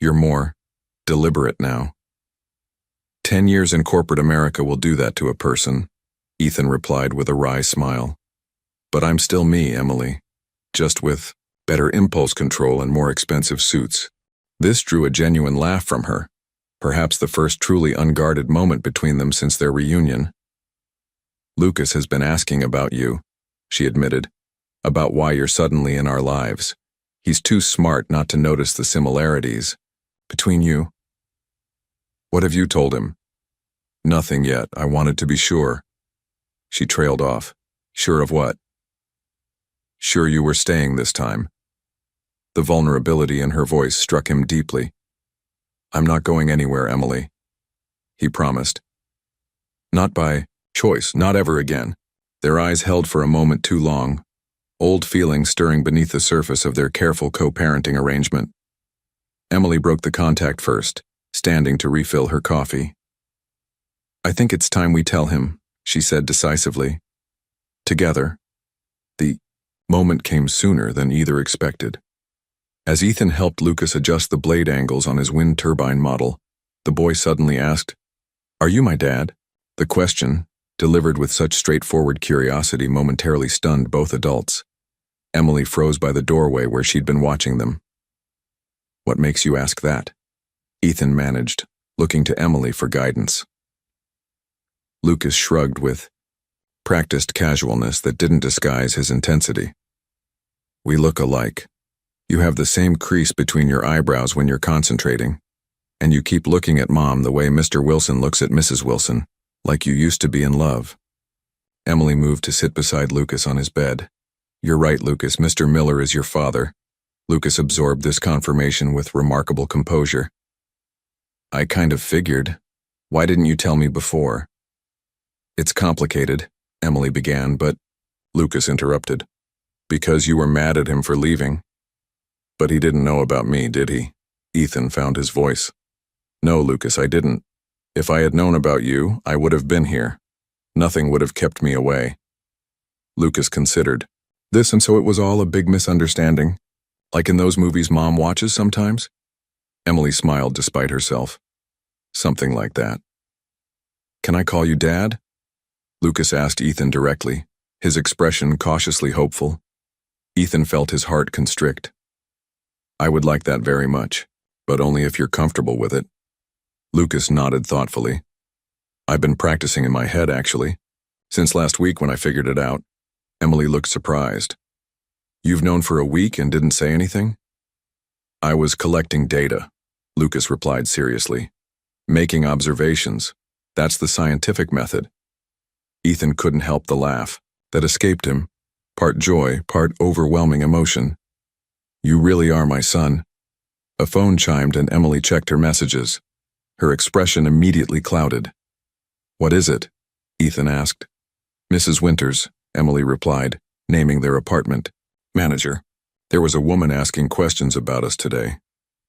[SPEAKER 1] You're more deliberate now." 10 years in corporate America will do that to a person, Ethan replied with a wry smile. "But I'm still me, Emily, just with better impulse control and more expensive suits." This drew a genuine laugh from her, perhaps the first truly unguarded moment between them since their reunion. "Lucas has been asking about you," she admitted, "about why you're suddenly in our lives. He's too smart not to notice the similarities between you." "What have you told him?" "Nothing yet. I wanted to be sure." She trailed off. "Sure of what?" "Sure you were staying this time." The vulnerability in her voice struck him deeply. "I'm not going anywhere, Emily," he promised. "Not by choice, not ever again." Their eyes held for a moment too long, old feelings stirring beneath the surface of their careful co-parenting arrangement. Emily broke the contact first, standing to refill her coffee. "I think it's time we tell him," she said decisively. "Together." The moment came sooner than either expected. As Ethan helped Lucas adjust the blade angles on his wind turbine model, the boy suddenly asked, "Are you my dad?" The question, delivered with such straightforward curiosity, momentarily stunned both adults. Emily froze by the doorway where she'd been watching them. "What makes you ask that?" Ethan managed, looking to Emily for guidance. Lucas shrugged with practiced casualness that didn't disguise his intensity. "We look alike. You have the same crease between your eyebrows when you're concentrating, and you keep looking at Mom the way Mr. Wilson looks at Mrs. Wilson, like you used to be in love." Emily moved to sit beside Lucas on his bed. "You're right, Lucas. Mr. Miller is your father." Lucas absorbed this confirmation with remarkable composure. "I kind of figured. Why didn't you tell me before?" "It's complicated," Emily began, but Lucas interrupted. "Because you were mad at him for leaving." "But he didn't know about me, did he?" Ethan found his voice. "No, Lucas, I didn't. If I had known about you, I would have been here. Nothing would have kept me away." Lucas considered. "This, and so it was all a big misunderstanding, like in those movies Mom watches sometimes?" Emily smiled despite herself. "Something like that." "Can I call you Dad?" Lucas asked Ethan directly, his expression cautiously hopeful. Ethan felt his heart constrict. "I would like that very much, but only if you're comfortable with it." Lucas nodded thoughtfully. "I've been practicing in my head, actually, since last week when I figured it out." Emily looked surprised. "You've known for a week and didn't say anything?" "I was collecting data," Lucas replied seriously. "Making observations. That's the scientific method." Ethan couldn't help the laugh that escaped him, part joy, part overwhelming emotion. "You really are my son." A phone chimed and Emily checked her messages. Her expression immediately clouded. "What is it?" Ethan asked. "Mrs. Winters," Emily replied, naming their apartment. "Manager. There was a woman asking questions about us today.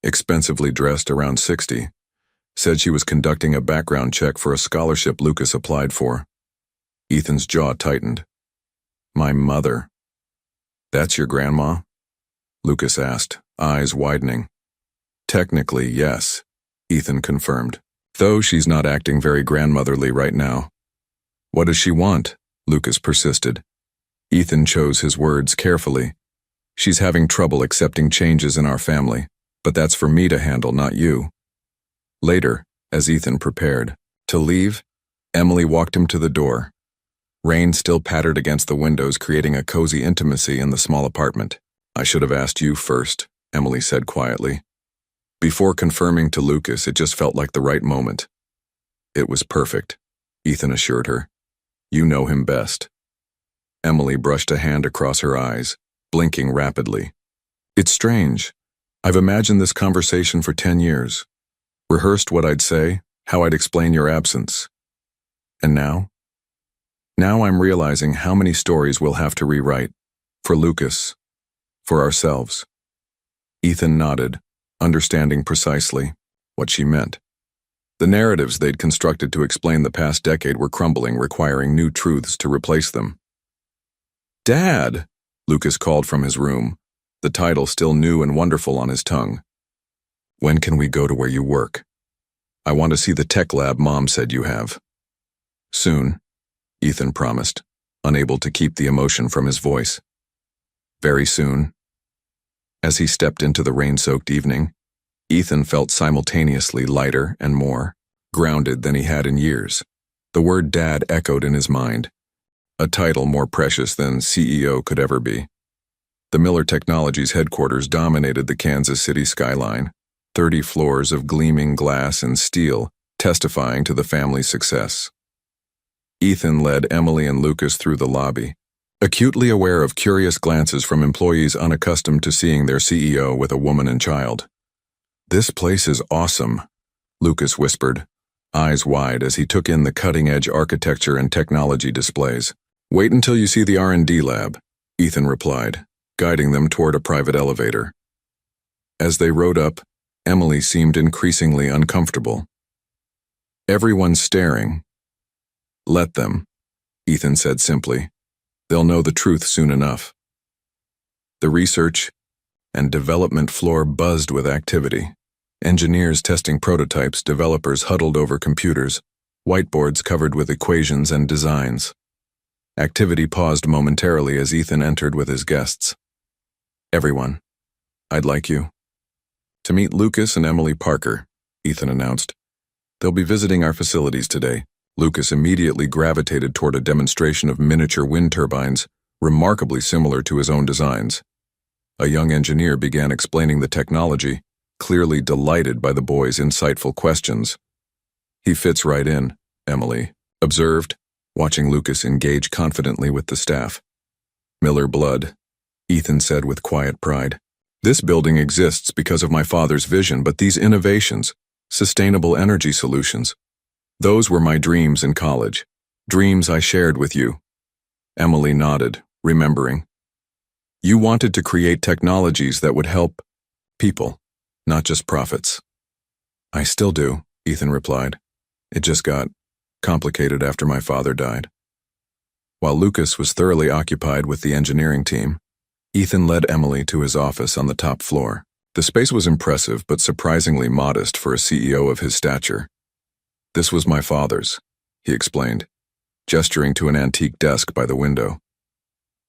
[SPEAKER 1] Expensively dressed, around 60. Said she was conducting a background check for a scholarship Lucas applied for." Ethan's jaw tightened. "My mother." "That's your grandma?" Lucas asked, eyes widening. "Technically, yes," Ethan confirmed, "though she's not acting very grandmotherly right now." "What does she want?" Lucas persisted. Ethan chose his words carefully. "She's having trouble accepting changes in our family, but that's for me to handle, not you." Later, as Ethan prepared to leave, Emily walked him to the door. Rain still pattered against the windows, creating a cozy intimacy in the small apartment. "I should have asked you first," Emily said quietly. Before confirming to Lucas, it just felt like the right moment. "It was perfect," Ethan assured her. "You know him best." Emily brushed a hand across her eyes, blinking rapidly. "It's strange. I've imagined this conversation for 10 years. Rehearsed what I'd say, how I'd explain your absence. And now? Now I'm realizing how many stories we'll have to rewrite. For Lucas. For ourselves." Ethan nodded, understanding precisely what she meant. The narratives they'd constructed to explain the past decade were crumbling, requiring new truths to replace them. "Dad!" Lucas called from his room, the title still new and wonderful on his tongue. "When can we go to where you work? I want to see the tech lab Mom said you have." "Soon," Ethan promised, unable to keep the emotion from his voice. "Very soon." As he stepped into the rain-soaked evening, Ethan felt simultaneously lighter and more grounded than he had in years. The word Dad echoed in his mind, a title more precious than CEO could ever be. The Miller Technologies headquarters dominated the Kansas City skyline, 30 floors of gleaming glass and steel testifying to the family's success. Ethan led Emily and Lucas through the lobby, acutely aware of curious glances from employees unaccustomed to seeing their CEO with a woman and child. "This place is awesome," Lucas whispered, eyes wide as he took in the cutting-edge architecture and technology displays. "Wait until you see the R&D lab," Ethan replied, guiding them toward a private elevator. As they rode up, Emily seemed increasingly uncomfortable. "Everyone's staring." "Let them," Ethan said simply. "They'll know the truth soon enough." The research and development floor buzzed with activity. Engineers testing prototypes, developers huddled over computers, whiteboards covered with equations and designs. Activity paused momentarily as Ethan entered with his guests. "Everyone, I'd like you to meet Lucas and Emily Parker," Ethan announced. "They'll be visiting our facilities today." Lucas immediately gravitated toward a demonstration of miniature wind turbines, remarkably similar to his own designs. A young engineer began explaining the technology, clearly delighted by the boys' insightful questions. "He fits right in," Emily observed, watching Lucas engage confidently with the staff. "Miller blood," Ethan said with quiet pride. "This building exists because of my father's vision, but these innovations, sustainable energy solutions, those were my dreams in college, dreams I shared with you." Emily nodded, remembering. "You wanted to create technologies that would help people, not just profits." "I still do," Ethan replied. "It just got complicated after my father died." While Lucas was thoroughly occupied with the engineering team, Ethan led Emily to his office on the top floor. The space was impressive but surprisingly modest for a CEO of his stature. "This was my father's," he explained, gesturing to an antique desk by the window.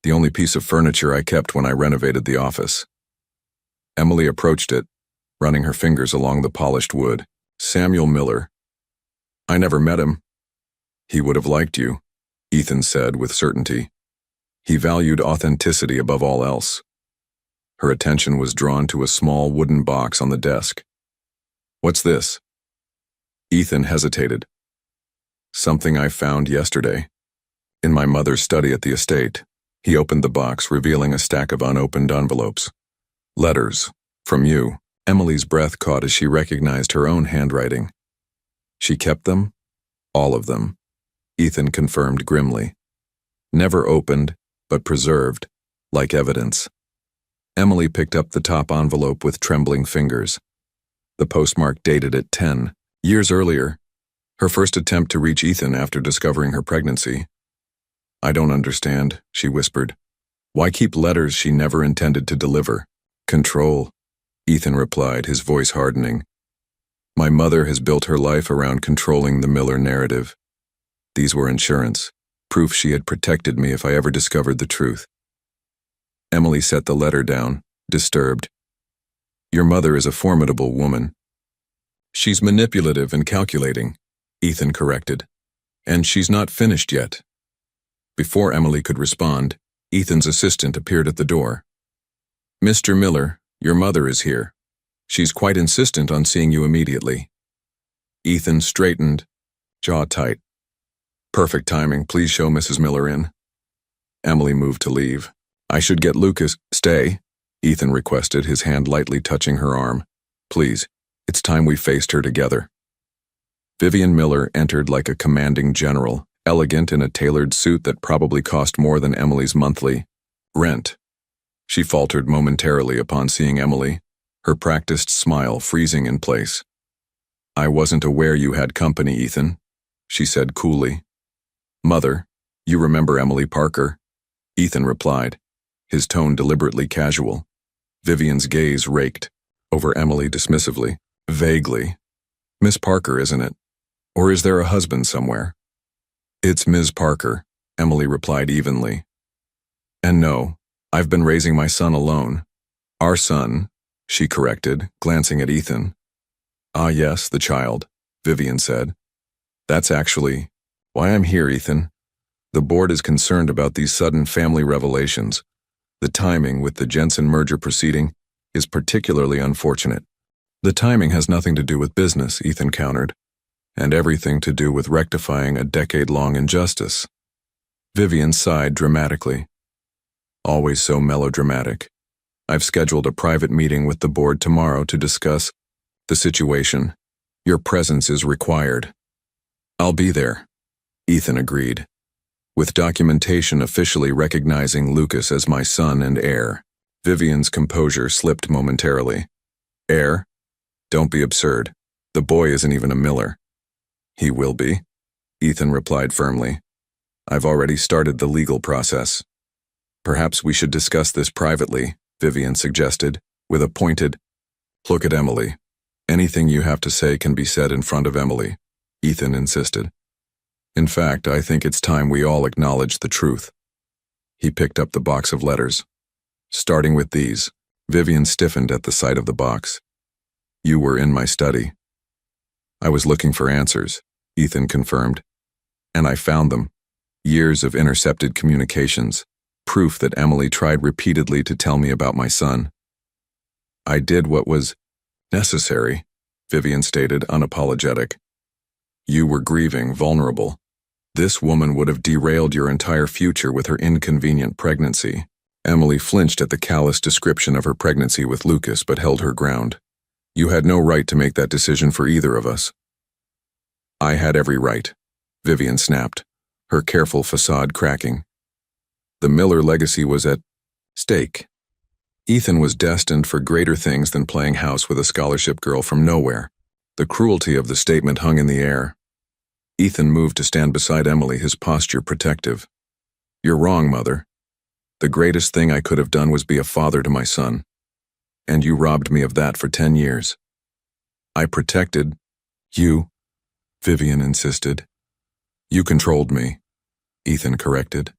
[SPEAKER 1] "The only piece of furniture I kept when I renovated the office." Emily approached it, running her fingers along the polished wood. "Samuel Miller. I never met him." "He would have liked you," Ethan said with certainty. "He valued authenticity above all else." Her attention was drawn to a small wooden box on the desk. "What's this?" Ethan hesitated. "Something I found yesterday, in my mother's study at the estate." He opened the box, revealing a stack of unopened envelopes. "Letters. From you." Emily's breath caught as she recognized her own handwriting. "She kept them? All of them," Ethan confirmed grimly. "Never opened, but preserved, like evidence." Emily picked up the top envelope with trembling fingers. The postmark dated at 10 years earlier, her first attempt to reach Ethan after discovering her pregnancy. "I don't understand," she whispered. "Why keep letters she never intended to deliver?" "Control," Ethan replied, his voice hardening. "My mother has built her life around controlling the Miller narrative. These were insurance, proof she had protected me if I ever discovered the truth." Emily set the letter down, disturbed. "Your mother is a formidable woman." "She's manipulative and calculating," Ethan corrected. "And she's not finished yet." Before Emily could respond, Ethan's assistant appeared at the door. "Mr. Miller, your mother is here. She's quite insistent on seeing you immediately." Ethan straightened, jaw tight. "Perfect timing. Please show Mrs. Miller in." Emily moved to leave. "I should get Lucas." "Stay," Ethan requested, his hand lightly touching her arm. "Please, it's time we faced her together." Vivian Miller entered like a commanding general, elegant in a tailored suit that probably cost more than Emily's monthly rent. She faltered momentarily upon seeing Emily, her practiced smile freezing in place. I wasn't aware you had company, Ethan, she said coolly. Mother, you remember Emily Parker? Ethan replied, his tone deliberately casual. Vivian's gaze raked over Emily dismissively. Vaguely. Miss Parker, isn't it? Or is there a husband somewhere? It's Ms. Parker, Emily replied evenly. And no, I've been raising my son alone. Our son, she corrected, glancing at Ethan. Ah yes, the child, Vivian said. That's actually why I'm here, Ethan. The board is concerned about these sudden family revelations. The timing with the Jensen merger proceeding is particularly unfortunate. The timing has nothing to do with business, Ethan countered, and everything to do with rectifying a decade-long injustice. Vivian sighed dramatically. Always so melodramatic. I've scheduled a private meeting with the board tomorrow to discuss the situation. Your presence is required. I'll be there, Ethan agreed, with documentation officially recognizing Lucas as my son and heir. Vivian's composure slipped momentarily. Heir? Don't be absurd. The boy isn't even a Miller. He will be, Ethan replied firmly. I've already started the legal process. Perhaps we should discuss this privately, Vivian suggested, with a pointed, look at Emily. Anything you have to say can be said in front of Emily, Ethan insisted. In fact, I think it's time we all acknowledge the truth. He picked up the box of letters. Starting with these, Vivian stiffened at the sight of the box. You were in my study. I was looking for answers, Ethan confirmed. And I found them. Years of intercepted communications, proof that Emily tried repeatedly to tell me about my son. I did what was necessary, Vivian stated, unapologetic. You were grieving, vulnerable. This woman would have derailed your entire future with her inconvenient pregnancy. Emily flinched at the callous description of her pregnancy with Lucas, but held her ground. You had no right to make that decision for either of us. I had every right, Vivian snapped, her careful facade cracking. The Miller legacy was at stake. Ethan was destined for greater things than playing house with a scholarship girl from nowhere. The cruelty of the statement hung in the air. Ethan moved to stand beside Emily, his posture protective. You're wrong, Mother. The greatest thing I could have done was be a father to my son. And you robbed me of that for 10 years. I protected you, Vivian insisted. You controlled me, Ethan corrected.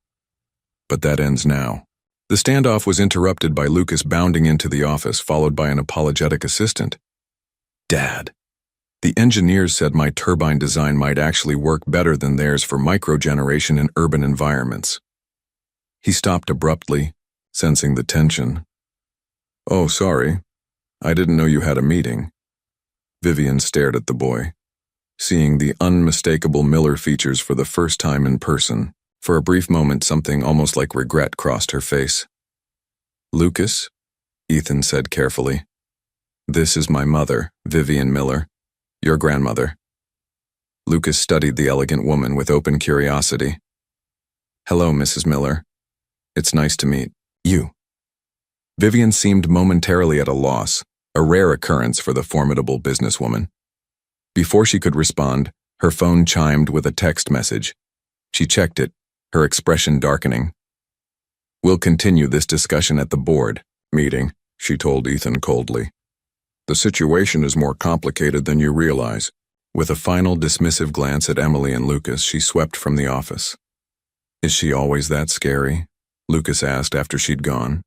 [SPEAKER 1] But that ends now. The standoff was interrupted by Lucas bounding into the office, followed by an apologetic assistant. Dad. The engineers said my turbine design might actually work better than theirs for microgeneration in urban environments. He stopped abruptly, sensing the tension. Oh, sorry. I didn't know you had a meeting. Vivian stared at the boy, seeing the unmistakable Miller features for the first time in person. For a brief moment, something almost like regret crossed her face. Lucas, Ethan said carefully. This is my mother, Vivian Miller, your grandmother. Lucas studied the elegant woman with open curiosity. Hello, Mrs. Miller. It's nice to meet you. Vivian seemed momentarily at a loss, a rare occurrence for the formidable businesswoman. Before she could respond, her phone chimed with a text message. She checked it, her expression darkening. We'll continue this discussion at the board meeting, she told Ethan coldly. The situation is more complicated than you realize. With a final dismissive glance at Emily and Lucas, she swept from the office. Is she always that scary? Lucas asked after she'd gone.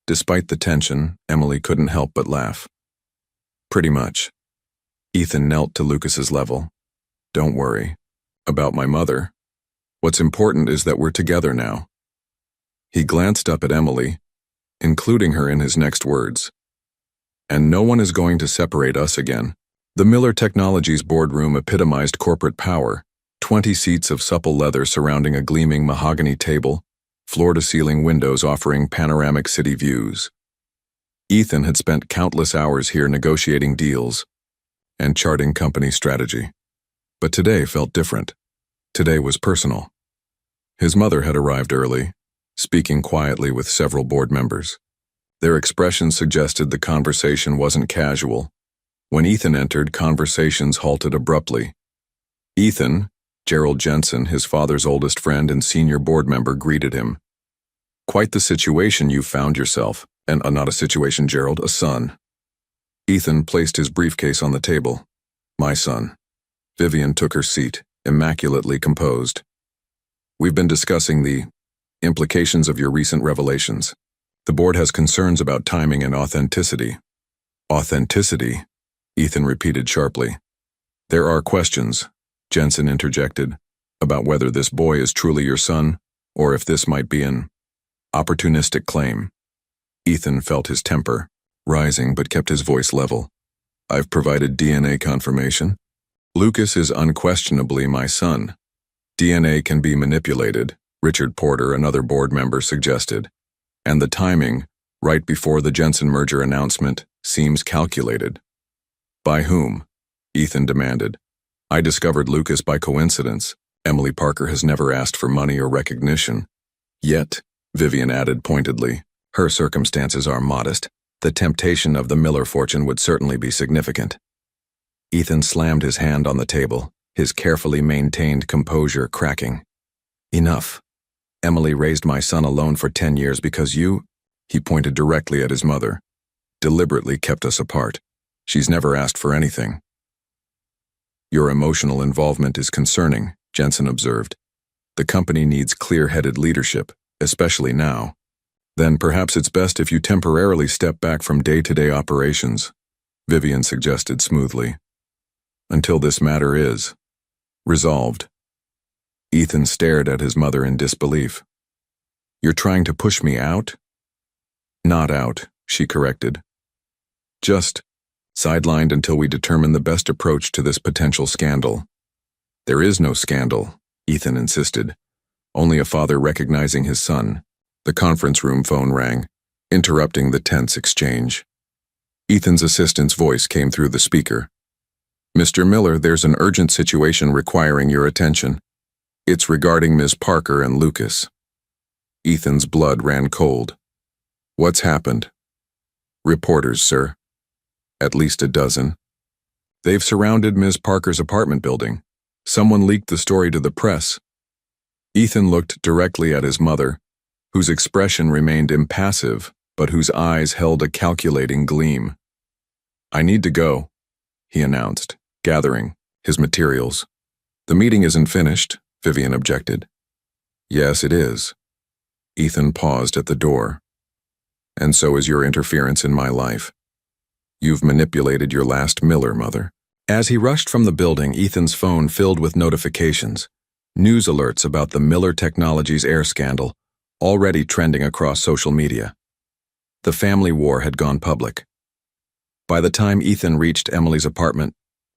[SPEAKER 1] Despite the tension, Emily couldn't help but laugh. Pretty much. Ethan knelt to Lucas's level. Don't worry. About my mother. What's important is that we're together now. He glanced up at Emily, including her in his next words. And no one is going to separate us again. The Miller Technologies boardroom epitomized corporate power, 20 seats of supple leather surrounding a gleaming mahogany table, floor-to-ceiling windows offering panoramic city views. Ethan had spent countless hours here negotiating deals and charting company strategy. But today felt different. Today was personal. His mother had arrived early, speaking quietly with several board members. Their expressions suggested the conversation wasn't casual, When Ethan entered, conversations halted abruptly. Ethan, Gerald Jensen, his father's oldest friend and senior board member, greeted him. "Quite the situation you've found yourself, and not a situation, Gerald, a son." Ethan placed his briefcase on the table. "My son." Vivian took her seat, immaculately composed. "We've been discussing the implications of your recent revelations. The board has concerns about timing and authenticity." "Authenticity?" Ethan repeated sharply. "There are questions," Jensen interjected, "about whether this boy is truly your son, or if this might be an opportunistic claim." Ethan felt his temper rising but kept his voice level. "I've provided DNA confirmation. Lucas is unquestionably my son. DNA can be manipulated," Richard Porter, another board member, suggested. "And the timing, right before the Jensen merger announcement, seems calculated." "By whom?" Ethan demanded. "I discovered Lucas by coincidence. Emily Parker has never asked for money or recognition." "Yet," Vivian added pointedly, "her circumstances are modest. The temptation of the Miller fortune would certainly be significant." Ethan slammed his hand on the table, his carefully maintained composure cracking. "Enough. Emily raised my son alone for 10 years because you," he pointed directly at his mother, "deliberately kept us apart. She's never asked for anything." "Your emotional involvement is concerning," Jensen observed. "The company needs clear-headed leadership, especially now. Then perhaps it's best if you temporarily step back from day-to-day operations," Vivian suggested smoothly. "Until this matter is resolved." Ethan stared at his mother in disbelief. "You're trying to push me out?" "Not out," she corrected. "Just sidelined until we determine the best approach to this potential scandal." "There is no scandal," Ethan insisted. "Only a father recognizing his son." The conference room phone rang, interrupting the tense exchange. Ethan's assistant's voice came through the speaker. "Mr. Miller, there's an urgent situation requiring your attention. It's regarding Ms. Parker and Lucas." Ethan's blood ran cold. "What's happened?" "Reporters, sir. At least a dozen. They've surrounded Ms. Parker's apartment building. Someone leaked the story to the press." Ethan looked directly at his mother, whose expression remained impassive, but whose eyes held a calculating gleam. "I need to go," he announced, gathering his materials. "The meeting isn't finished," Vivian objected. "Yes, it is." Ethan paused at the door. "And so is your interference in my life. You've manipulated your last Miller, mother." As he rushed from the building, Ethan's phone filled with notifications, news alerts about the Miller Technologies air scandal, already trending across social media. The family war had gone public. By the time Ethan reached Emily's apartment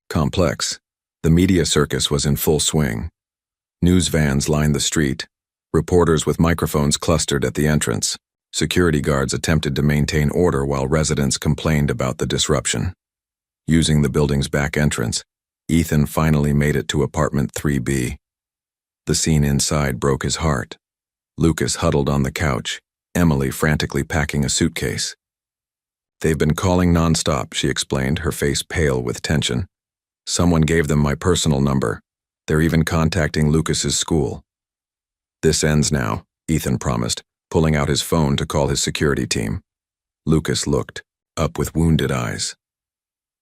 [SPEAKER 1] complex, the media circus was in full swing. News vans lined the street, reporters with microphones clustered at the entrance. Security guards attempted to maintain order while residents complained about the disruption. Using the building's back entrance, Ethan finally made it to apartment 3B. The scene inside broke his heart. Lucas huddled on the couch, Emily frantically packing a suitcase. "They've been calling nonstop," she explained, her face pale with tension. "Someone gave them my personal number. They're even contacting Lucas's school." "This ends now," Ethan promised, pulling out his phone to call his security team. Lucas looked up with wounded eyes.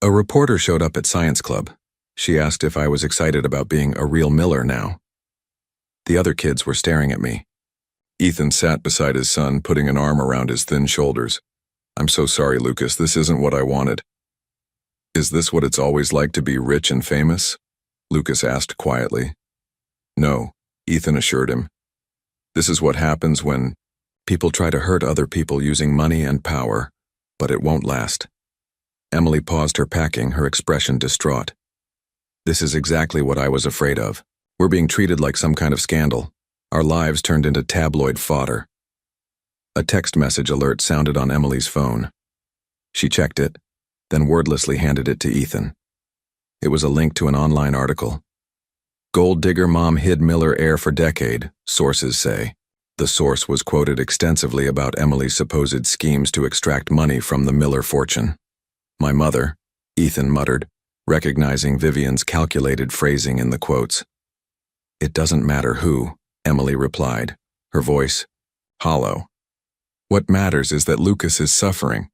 [SPEAKER 1] "A reporter showed up at Science Club. She asked if I was excited about being a real Miller now." The other kids were staring at me. Ethan sat beside his son, putting an arm around his thin shoulders. "I'm so sorry, Lucas, this isn't what I wanted." "Is this what it's always like to be rich and famous?" Lucas asked quietly. "No," Ethan assured him. "This is what happens when people try to hurt other people using money and power, but it won't last." Emily paused her packing, her expression distraught. "This is exactly what I was afraid of. We're being treated like some kind of scandal. Our lives turned into tabloid fodder." A text message alert sounded on Emily's phone. She checked it, then wordlessly handed it to Ethan. It was a link to an online article. "Gold digger mom hid Miller heir for decade, sources say." The source was quoted extensively about Emily's supposed schemes to extract money from the Miller fortune. "My mother," Ethan muttered, recognizing Vivian's calculated phrasing in the quotes. It doesn't matter who, Emily replied, her voice hollow. What matters is that Lucas is suffering.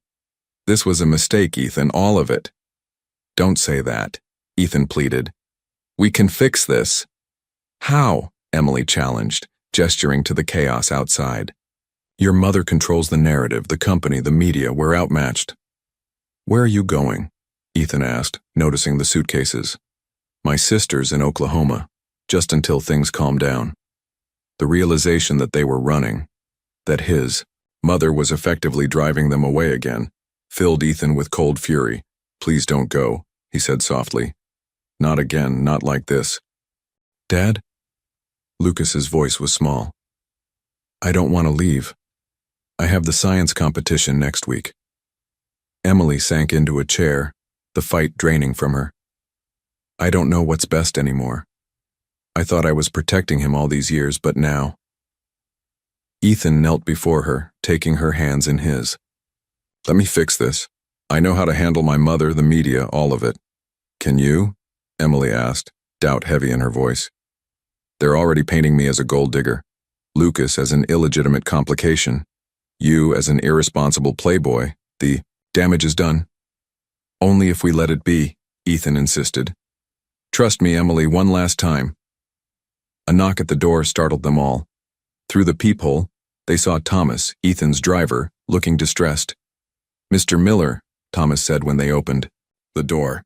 [SPEAKER 1] This was a mistake, Ethan, all of it. Don't say that, Ethan pleaded. We can fix this. How? Emily challenged, gesturing to the chaos outside. Your mother controls the narrative, the company, the media. We're outmatched. Where are you going? Ethan asked, noticing the suitcases. My sister's in Oklahoma, just until things calm down. The realization that they were running, that his mother was effectively driving them away again, filled Ethan with cold fury. Please don't go, he said softly. Not again, not like this. Dad? Lucas's voice was small. I don't want to leave. I have the science competition next week. Emily sank into a chair, the fight draining from her. I don't know what's best anymore. I thought I was protecting him all these years, but now. Ethan knelt before her, taking her hands in his. Let me fix this. I know how to handle my mother, the media, all of it. Can you? Emily asked, doubt heavy in her voice. They're already painting me as a gold digger, Lucas as an illegitimate complication, you as an irresponsible playboy. The damage is done. Only if we let it be, Ethan insisted. Trust me, Emily, one last time. A knock at the door startled them all. Through the peephole, they saw Thomas, Ethan's driver, looking distressed. Mr. Miller, Thomas said when they opened the door.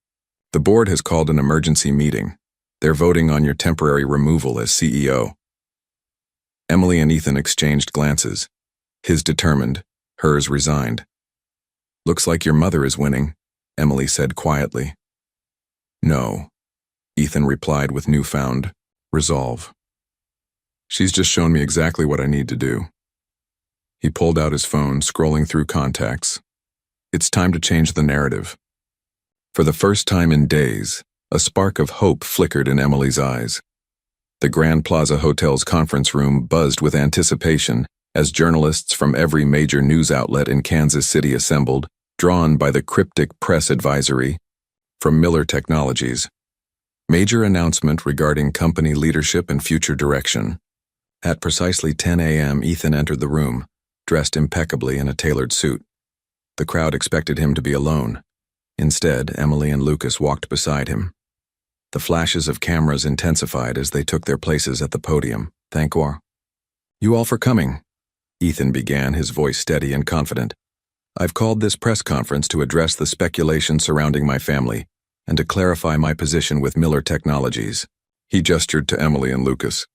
[SPEAKER 1] The board has called an emergency meeting. They're voting on your temporary removal as CEO. Emily and Ethan exchanged glances. His determined, hers resigned. Looks like your mother is winning, Emily said quietly. No, Ethan replied with newfound resolve. She's just shown me exactly what I need to do. He pulled out his phone, scrolling through contacts. It's time to change the narrative. For the first time in days, a spark of hope flickered in Emily's eyes. The Grand Plaza Hotel's conference room buzzed with anticipation as journalists from every major news outlet in Kansas City assembled, drawn by the cryptic press advisory from Miller Technologies. Major announcement regarding company leadership and future direction. At precisely 10 a.m., Ethan entered the room, dressed impeccably in a tailored suit. The crowd expected him to be alone. Instead, Emily and Lucas walked beside him. The flashes of cameras intensified as they took their places at the podium. Thank you all for coming, Ethan began, his voice steady and confident. I've called this press conference to address the speculation surrounding my family and to clarify my position with Miller Technologies. He gestured to Emily and Lucas.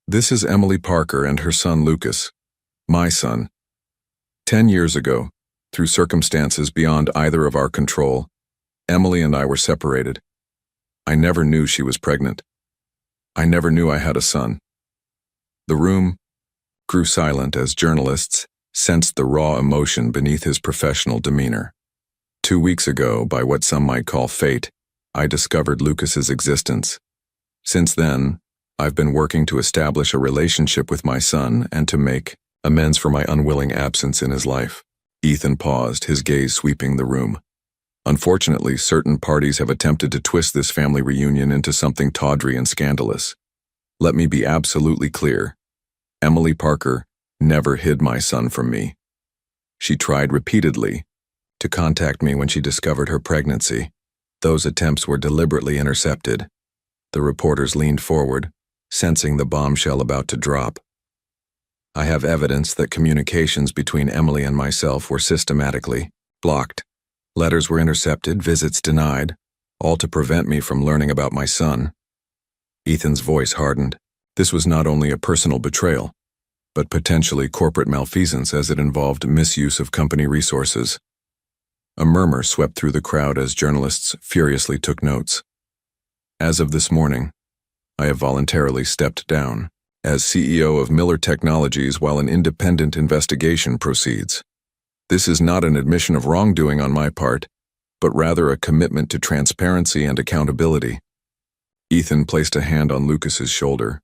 [SPEAKER 1] This is Emily Parker and her son Lucas, my son. 10 years ago, through circumstances beyond either of our control, Emily and I were separated. I never knew she was pregnant. I never knew I had a son. The room grew silent as journalists sensed the raw emotion beneath his professional demeanor. 2 weeks ago, by what some might call fate, I discovered Lucas's existence. Since then, I've been working to establish a relationship with my son and to make amends for my unwilling absence in his life. Ethan paused, his gaze sweeping the room. Unfortunately, certain parties have attempted to twist this family reunion into something tawdry and scandalous. Let me be absolutely clear. Emily Parker never hid my son from me. She tried repeatedly to contact me when she discovered her pregnancy. Those attempts were deliberately intercepted. The reporters leaned forward, sensing the bombshell about to drop. I have evidence that communications between Emily and myself were systematically blocked. Letters were intercepted, visits denied, all to prevent me from learning about my son. Ethan's voice hardened. This was not only a personal betrayal, but potentially corporate malfeasance as it involved misuse of company resources. A murmur swept through the crowd as journalists furiously took notes. As of this morning, I have voluntarily stepped down as CEO of Miller Technologies while an independent investigation proceeds. This is not an admission of wrongdoing on my part, but rather a commitment to transparency and accountability. Ethan placed a hand on Lucas's shoulder.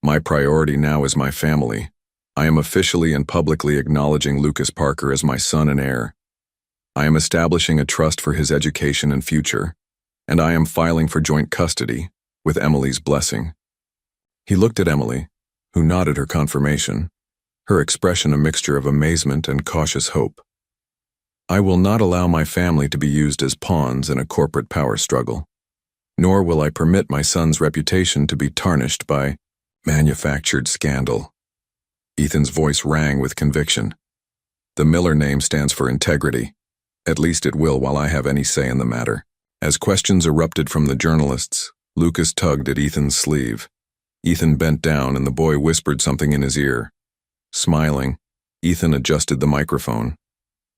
[SPEAKER 1] My priority now is my family. I am officially and publicly acknowledging Lucas Parker as my son and heir. I am establishing a trust for his education and future, and I am filing for joint custody, with Emily's blessing. He looked at Emily, who nodded her confirmation, her expression a mixture of amazement and cautious hope. I will not allow my family to be used as pawns in a corporate power struggle, nor will I permit my son's reputation to be tarnished by manufactured scandal. Ethan's voice rang with conviction. The Miller name stands for integrity. At least it will while I have any say in the matter. As questions erupted from the journalists, Lucas tugged at Ethan's sleeve. Ethan bent down and the boy whispered something in his ear. Smiling, Ethan adjusted the microphone.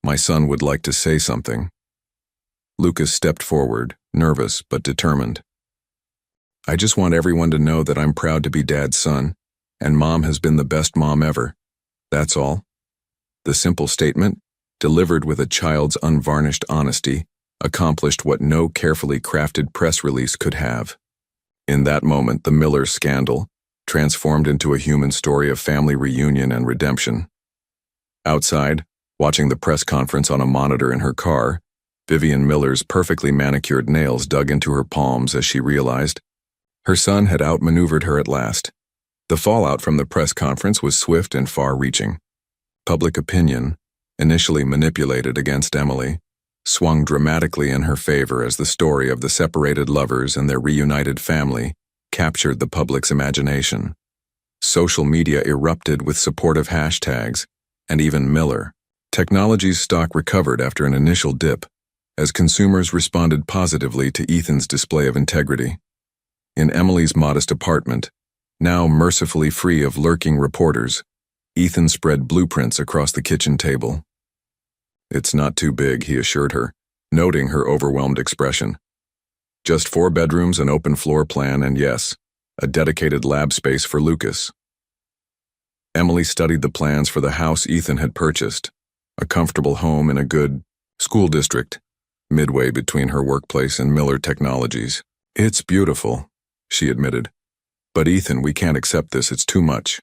[SPEAKER 1] My son would like to say something. Lucas stepped forward, nervous but determined. I just want everyone to know that I'm proud to be Dad's son, and Mom has been the best mom ever. That's all. The simple statement, delivered with a child's unvarnished honesty, accomplished what no carefully crafted press release could have. In that moment, the Miller scandal transformed into a human story of family reunion and redemption. Outside, watching the press conference on a monitor in her car, Vivian Miller's perfectly manicured nails dug into her palms as she realized her son had outmaneuvered her at last. The fallout from the press conference was swift and far-reaching. Public opinion, initially manipulated against Emily, swung dramatically in her favor as the story of the separated lovers and their reunited family captured the public's imagination. Social media erupted with supportive hashtags, and even Miller. Technology's stock recovered after an initial dip, as consumers responded positively to Ethan's display of integrity. In Emily's modest apartment, now mercifully free of lurking reporters, Ethan spread blueprints across the kitchen table. It's not too big, he assured her, noting her overwhelmed expression. Just 4 bedrooms, an open floor plan, and yes, a dedicated lab space for Lucas. Emily studied the plans for the house Ethan had purchased, a comfortable home in a good school district, midway between her workplace and Miller Technologies. It's beautiful, she admitted. But Ethan, we can't accept this, it's too much.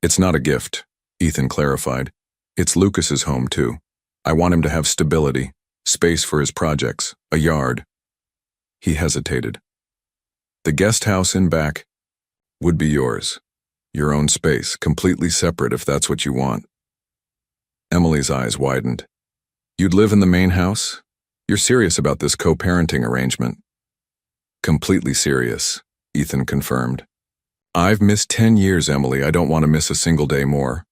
[SPEAKER 1] It's not a gift, Ethan clarified. It's Lucas's home too. I want him to have stability, space for his projects, a yard. He hesitated. The guest house in back would be yours. Your own space, completely separate if that's what you want. Emily's eyes widened. You'd live in the main house? You're serious about this co-parenting arrangement? Completely serious, Ethan confirmed. I've missed 10 years, Emily. I don't want to miss a single day more.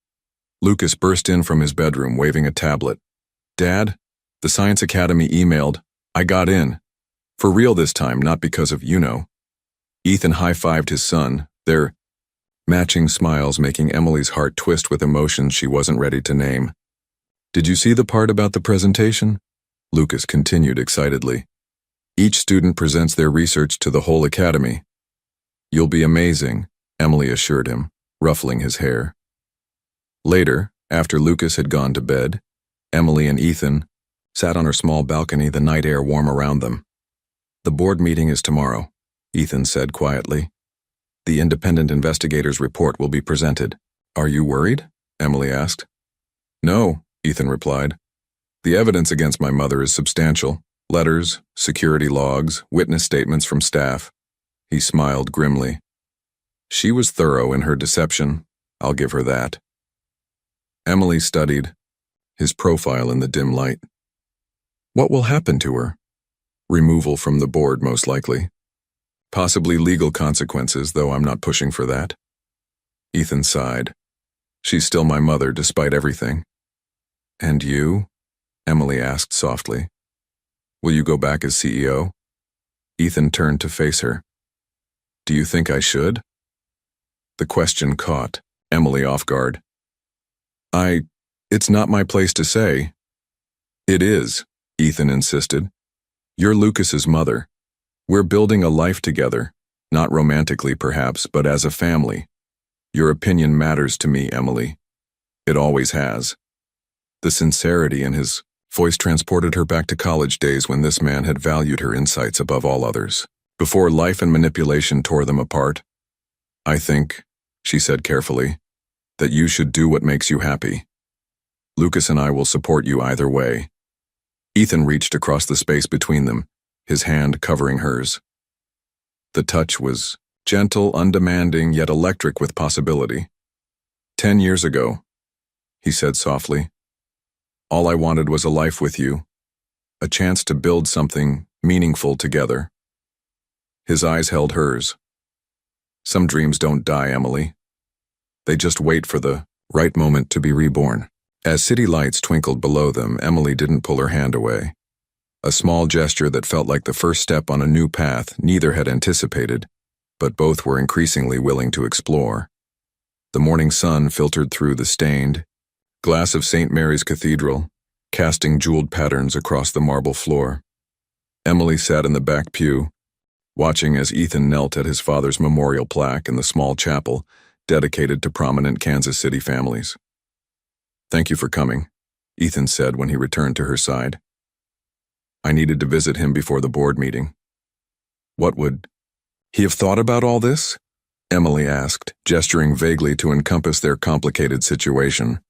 [SPEAKER 1] Lucas burst in from his bedroom, waving a tablet. Dad, the Science Academy emailed. I got in. For real this time, not because of you-know. Ethan high-fived his son, their matching smiles making Emily's heart twist with emotions she wasn't ready to name. Did you see the part about the presentation? Lucas continued excitedly. Each student presents their research to the whole academy. You'll be amazing, Emily assured him, ruffling his hair. Later, after Lucas had gone to bed, Emily and Ethan sat on her small balcony, the night air warm around them. The board meeting is tomorrow, Ethan said quietly. The independent investigator's report will be presented. Are you worried? Emily asked. No, Ethan replied. The evidence against my mother is substantial. Letters, security logs, witness statements from staff. He smiled grimly. She was thorough in her deception. I'll give her that. Emily studied his profile in the dim light. What will happen to her? Removal from the board, most likely. Possibly legal consequences, though I'm not pushing for that. Ethan sighed. She's still my mother, despite everything. And you? Emily asked softly. Will you go back as CEO? Ethan turned to face her. Do you think I should? The question caught Emily off guard. It's not my place to say. It is, Ethan insisted. You're Lucas's mother. We're building a life together, not romantically perhaps, but as a family. Your opinion matters to me, Emily. It always has. The sincerity in his voice transported her back to college days when this man had valued her insights above all others, before life and manipulation tore them apart. I think, she said carefully, that you should do what makes you happy. Lucas and I will support you either way. Ethan reached across the space between them, his hand covering hers. The touch was gentle, undemanding, yet electric with possibility. 10 years ago, he said softly, all I wanted was a life with you, a chance to build something meaningful together. His eyes held hers. Some dreams don't die, Emily. They just wait for the right moment to be reborn. As city lights twinkled below them, Emily didn't pull her hand away. A small gesture that felt like the first step on a new path neither had anticipated, but both were increasingly willing to explore. The morning sun filtered through the stained glass of St. Mary's Cathedral, casting jeweled patterns across the marble floor. Emily sat in the back pew, watching as Ethan knelt at his father's memorial plaque in the small chapel dedicated to prominent Kansas City families. Thank you for coming, Ethan said when he returned to her side. I needed to visit him before the board meeting. What would he have thought about all this? Emily asked, gesturing vaguely to encompass their complicated situation.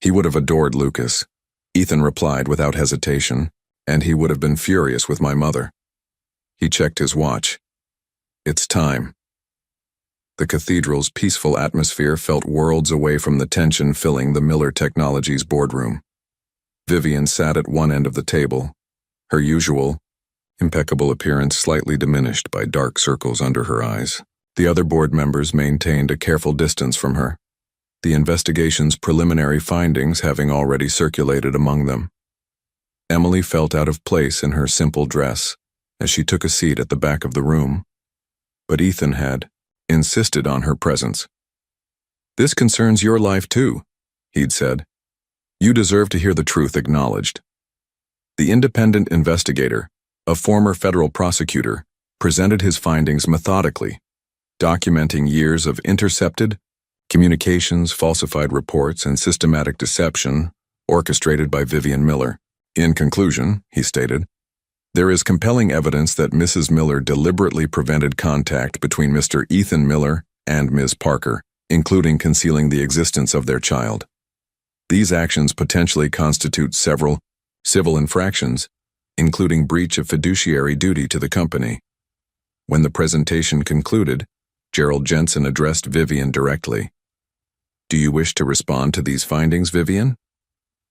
[SPEAKER 1] He would have adored Lucas, Ethan replied without hesitation, and he would have been furious with my mother. He checked his watch. It's time. The cathedral's peaceful atmosphere felt worlds away from the tension filling the Miller Technologies boardroom. Vivian sat at one end of the table, her usual, impeccable appearance slightly diminished by dark circles under her eyes. The other board members maintained a careful distance from her, the investigation's preliminary findings having already circulated among them. Emily felt out of place in her simple dress as she took a seat at the back of the room, but Ethan had insisted on her presence. This concerns your life too, he'd said. You deserve to hear the truth acknowledged. The independent investigator, a former federal prosecutor, presented his findings methodically, documenting years of intercepted communications, falsified reports, and systematic deception orchestrated by Vivian Miller. In conclusion, he stated, there is compelling evidence that Mrs. Miller deliberately prevented contact between Mr. Ethan Miller and Ms. Parker, including concealing the existence of their child. These actions potentially constitute several civil infractions, including breach of fiduciary duty to the company. When the presentation concluded, Gerald Jensen addressed Vivian directly. Do you wish to respond to these findings, Vivian?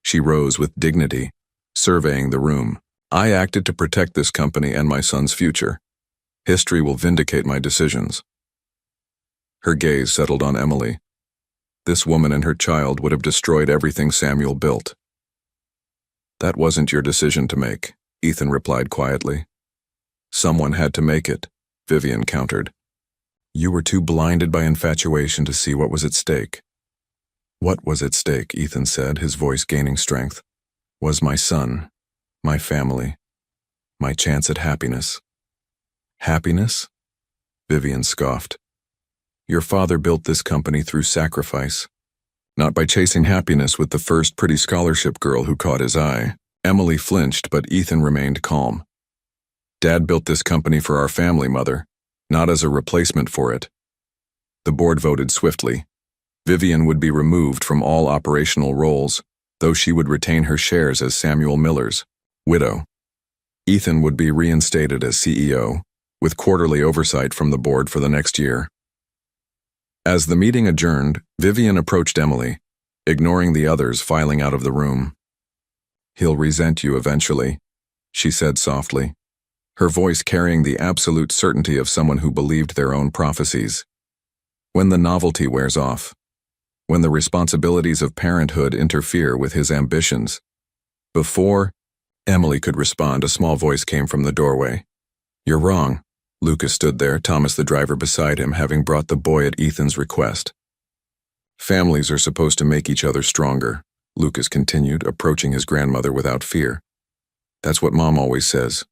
[SPEAKER 1] She rose with dignity, surveying the room. I acted to protect this company and my son's future. History will vindicate my decisions. Her gaze settled on Emily. This woman and her child would have destroyed everything Samuel built. That wasn't your decision to make, Ethan replied quietly. Someone had to make it, Vivian countered. You were too blinded by infatuation to see what was at stake. What was at stake, Ethan said, his voice gaining strength, was my son, my family, my chance at happiness. Happiness? Vivian scoffed. Your father built this company through sacrifice, not by chasing happiness with the first pretty scholarship girl who caught his eye. Emily flinched, but Ethan remained calm. Dad built this company for our family, Mother, not as a replacement for it. The board voted swiftly. Vivian would be removed from all operational roles, though she would retain her shares as Samuel Miller's widow. Ethan would be reinstated as CEO, with quarterly oversight from the board for the next year. As the meeting adjourned, Vivian approached Emily, ignoring the others filing out of the room. He'll resent you eventually, she said softly, her voice carrying the absolute certainty of someone who believed their own prophecies. When the novelty wears off, when the responsibilities of parenthood interfere with his ambitions. Before Emily could respond, a small voice came from the doorway. You're wrong. Lucas stood there, Thomas the driver beside him, having brought the boy at Ethan's request. Families are supposed to make each other stronger, Lucas continued, approaching his grandmother without fear. That's what Mom always says.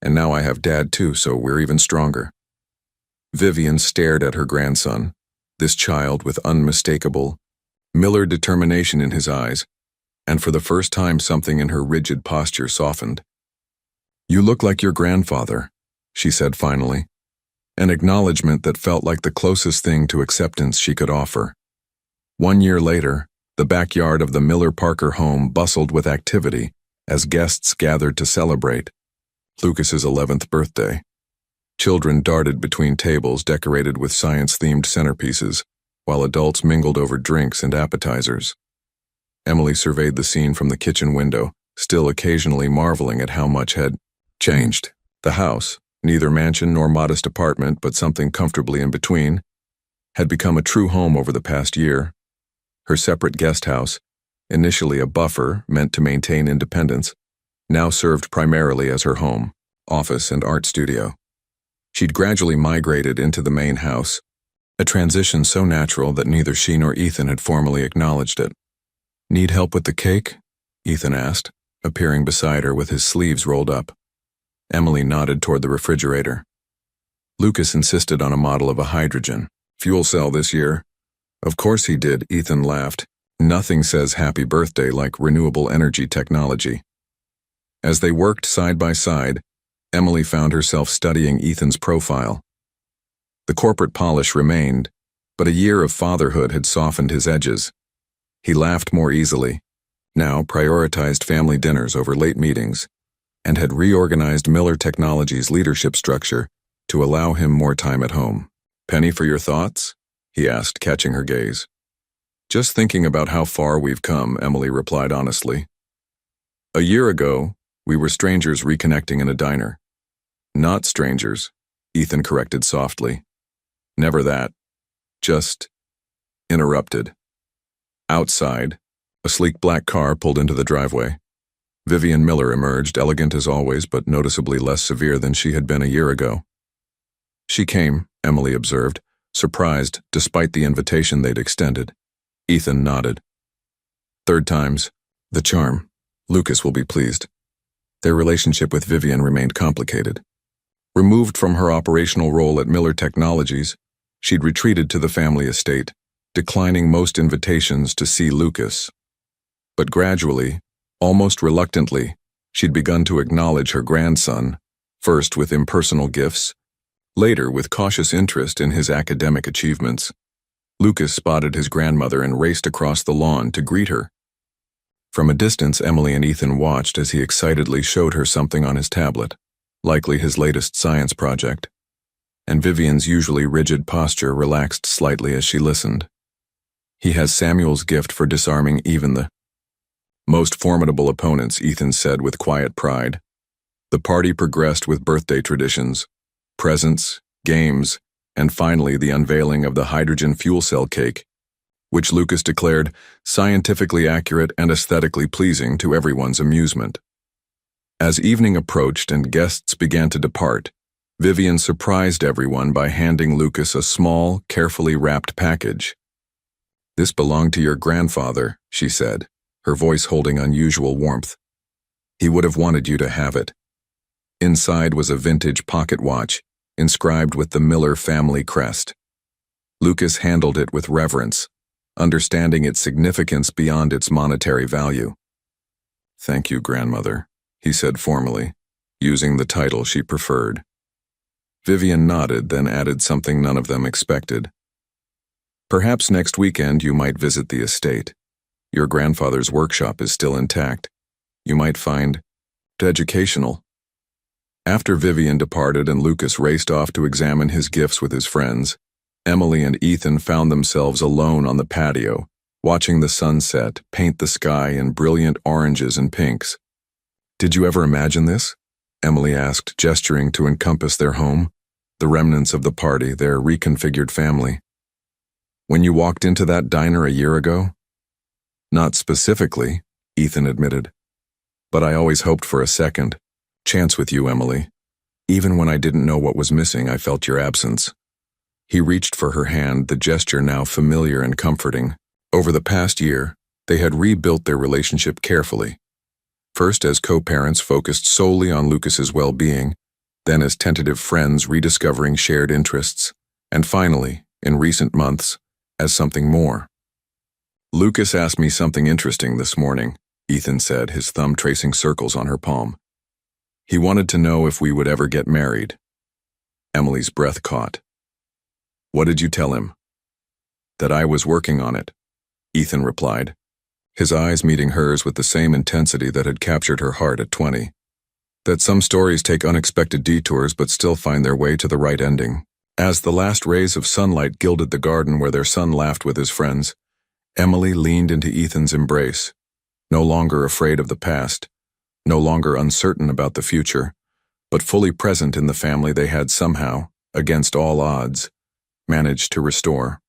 [SPEAKER 1] And now I have Dad too, so we're even stronger. Vivian stared at her grandson, this child with unmistakable Miller determination in his eyes, and for the first time something in her rigid posture softened. You look like your grandfather, she said finally, an acknowledgement that felt like the closest thing to acceptance she could offer. 1 year later, the backyard of the Miller Parker home bustled with activity as guests gathered to celebrate Lucas's 11th birthday. Children darted between tables decorated with science-themed centerpieces, while adults mingled over drinks and appetizers. Emily surveyed the scene from the kitchen window, still occasionally marveling at how much had changed. The house, neither mansion nor modest apartment but something comfortably in between, had become a true home over the past year. Her separate guest house, initially a buffer meant to maintain independence, now served primarily as her home, office, and art studio. She'd gradually migrated into the main house, a transition so natural that neither she nor Ethan had formally acknowledged it. "Need help with the cake?" Ethan asked, appearing beside her with his sleeves rolled up. Emily nodded toward the refrigerator. Lucas insisted on a model of a hydrogen fuel cell this year. "Of course he did," Ethan laughed. "Nothing says happy birthday like renewable energy technology." As they worked side by side, Emily found herself studying Ethan's profile. The corporate polish remained, but a year of fatherhood had softened his edges. He laughed more easily, now prioritized family dinners over late meetings, and had reorganized Miller Technologies' leadership structure to allow him more time at home. "Penny for your thoughts?" he asked, catching her gaze. "Just thinking about how far we've come," Emily replied honestly. "A year ago, we were strangers reconnecting in a diner." "Not strangers," Ethan corrected softly. "Never that. Just interrupted." Outside, a sleek black car pulled into the driveway. Vivian Miller emerged, elegant as always, but noticeably less severe than she had been a year ago. "She came," Emily observed, surprised despite the invitation they'd extended. Ethan nodded. "Third time's the charm. Lucas will be pleased." Their relationship with Vivian remained complicated. Removed from her operational role at Miller Technologies, she'd retreated to the family estate, declining most invitations to see Lucas. But gradually, almost reluctantly, she'd begun to acknowledge her grandson, first with impersonal gifts, later with cautious interest in his academic achievements. Lucas spotted his grandmother and raced across the lawn to greet her. From a distance, Emily and Ethan watched as he excitedly showed her something on his tablet, likely his latest science project, and Vivian's usually rigid posture relaxed slightly as she listened. "He has Samuel's gift for disarming even the most formidable opponents," Ethan said with quiet pride. The party progressed with birthday traditions, presents, games, and finally the unveiling of the hydrogen fuel cell cake, which Lucas declared scientifically accurate and aesthetically pleasing to everyone's amusement. As evening approached and guests began to depart, Vivian surprised everyone by handing Lucas a small, carefully wrapped package. "This belonged to your grandfather," she said, her voice holding unusual warmth. "He would have wanted you to have it." Inside was a vintage pocket watch, inscribed with the Miller family crest. Lucas handled it with reverence, understanding its significance beyond its monetary value. "Thank you, grandmother," he said formally, using the title she preferred. Vivian nodded, then added something none of them expected. "Perhaps next weekend you might visit the estate. Your grandfather's workshop is still intact. You might find it educational." After Vivian departed and Lucas raced off to examine his gifts with his friends, Emily and Ethan found themselves alone on the patio, watching the sunset paint the sky in brilliant oranges and pinks. "Did you ever imagine this?" Emily asked, gesturing to encompass their home, the remnants of the party, their reconfigured family. "When you walked into that diner a year ago?" "Not specifically," Ethan admitted. "But I always hoped for a second chance with you, Emily. Even when I didn't know what was missing, I felt your absence." He reached for her hand, the gesture now familiar and comforting. Over the past year, they had rebuilt their relationship carefully. First as co-parents focused solely on Lucas's well-being, then as tentative friends rediscovering shared interests, and finally, in recent months, as something more. "Lucas asked me something interesting this morning," Ethan said, his thumb tracing circles on her palm. "He wanted to know if we would ever get married." Emily's breath caught. "What did you tell him?" "That I was working on it," Ethan replied. his eyes meeting hers with the same intensity that had captured her heart at 20. That some stories take unexpected detours but still find their way to the right ending. As the last rays of sunlight gilded the garden where their son laughed with his friends, Emily leaned into Ethan's embrace, no longer afraid of the past, no longer uncertain about the future, but fully present in the family they had somehow, against all odds, managed to restore.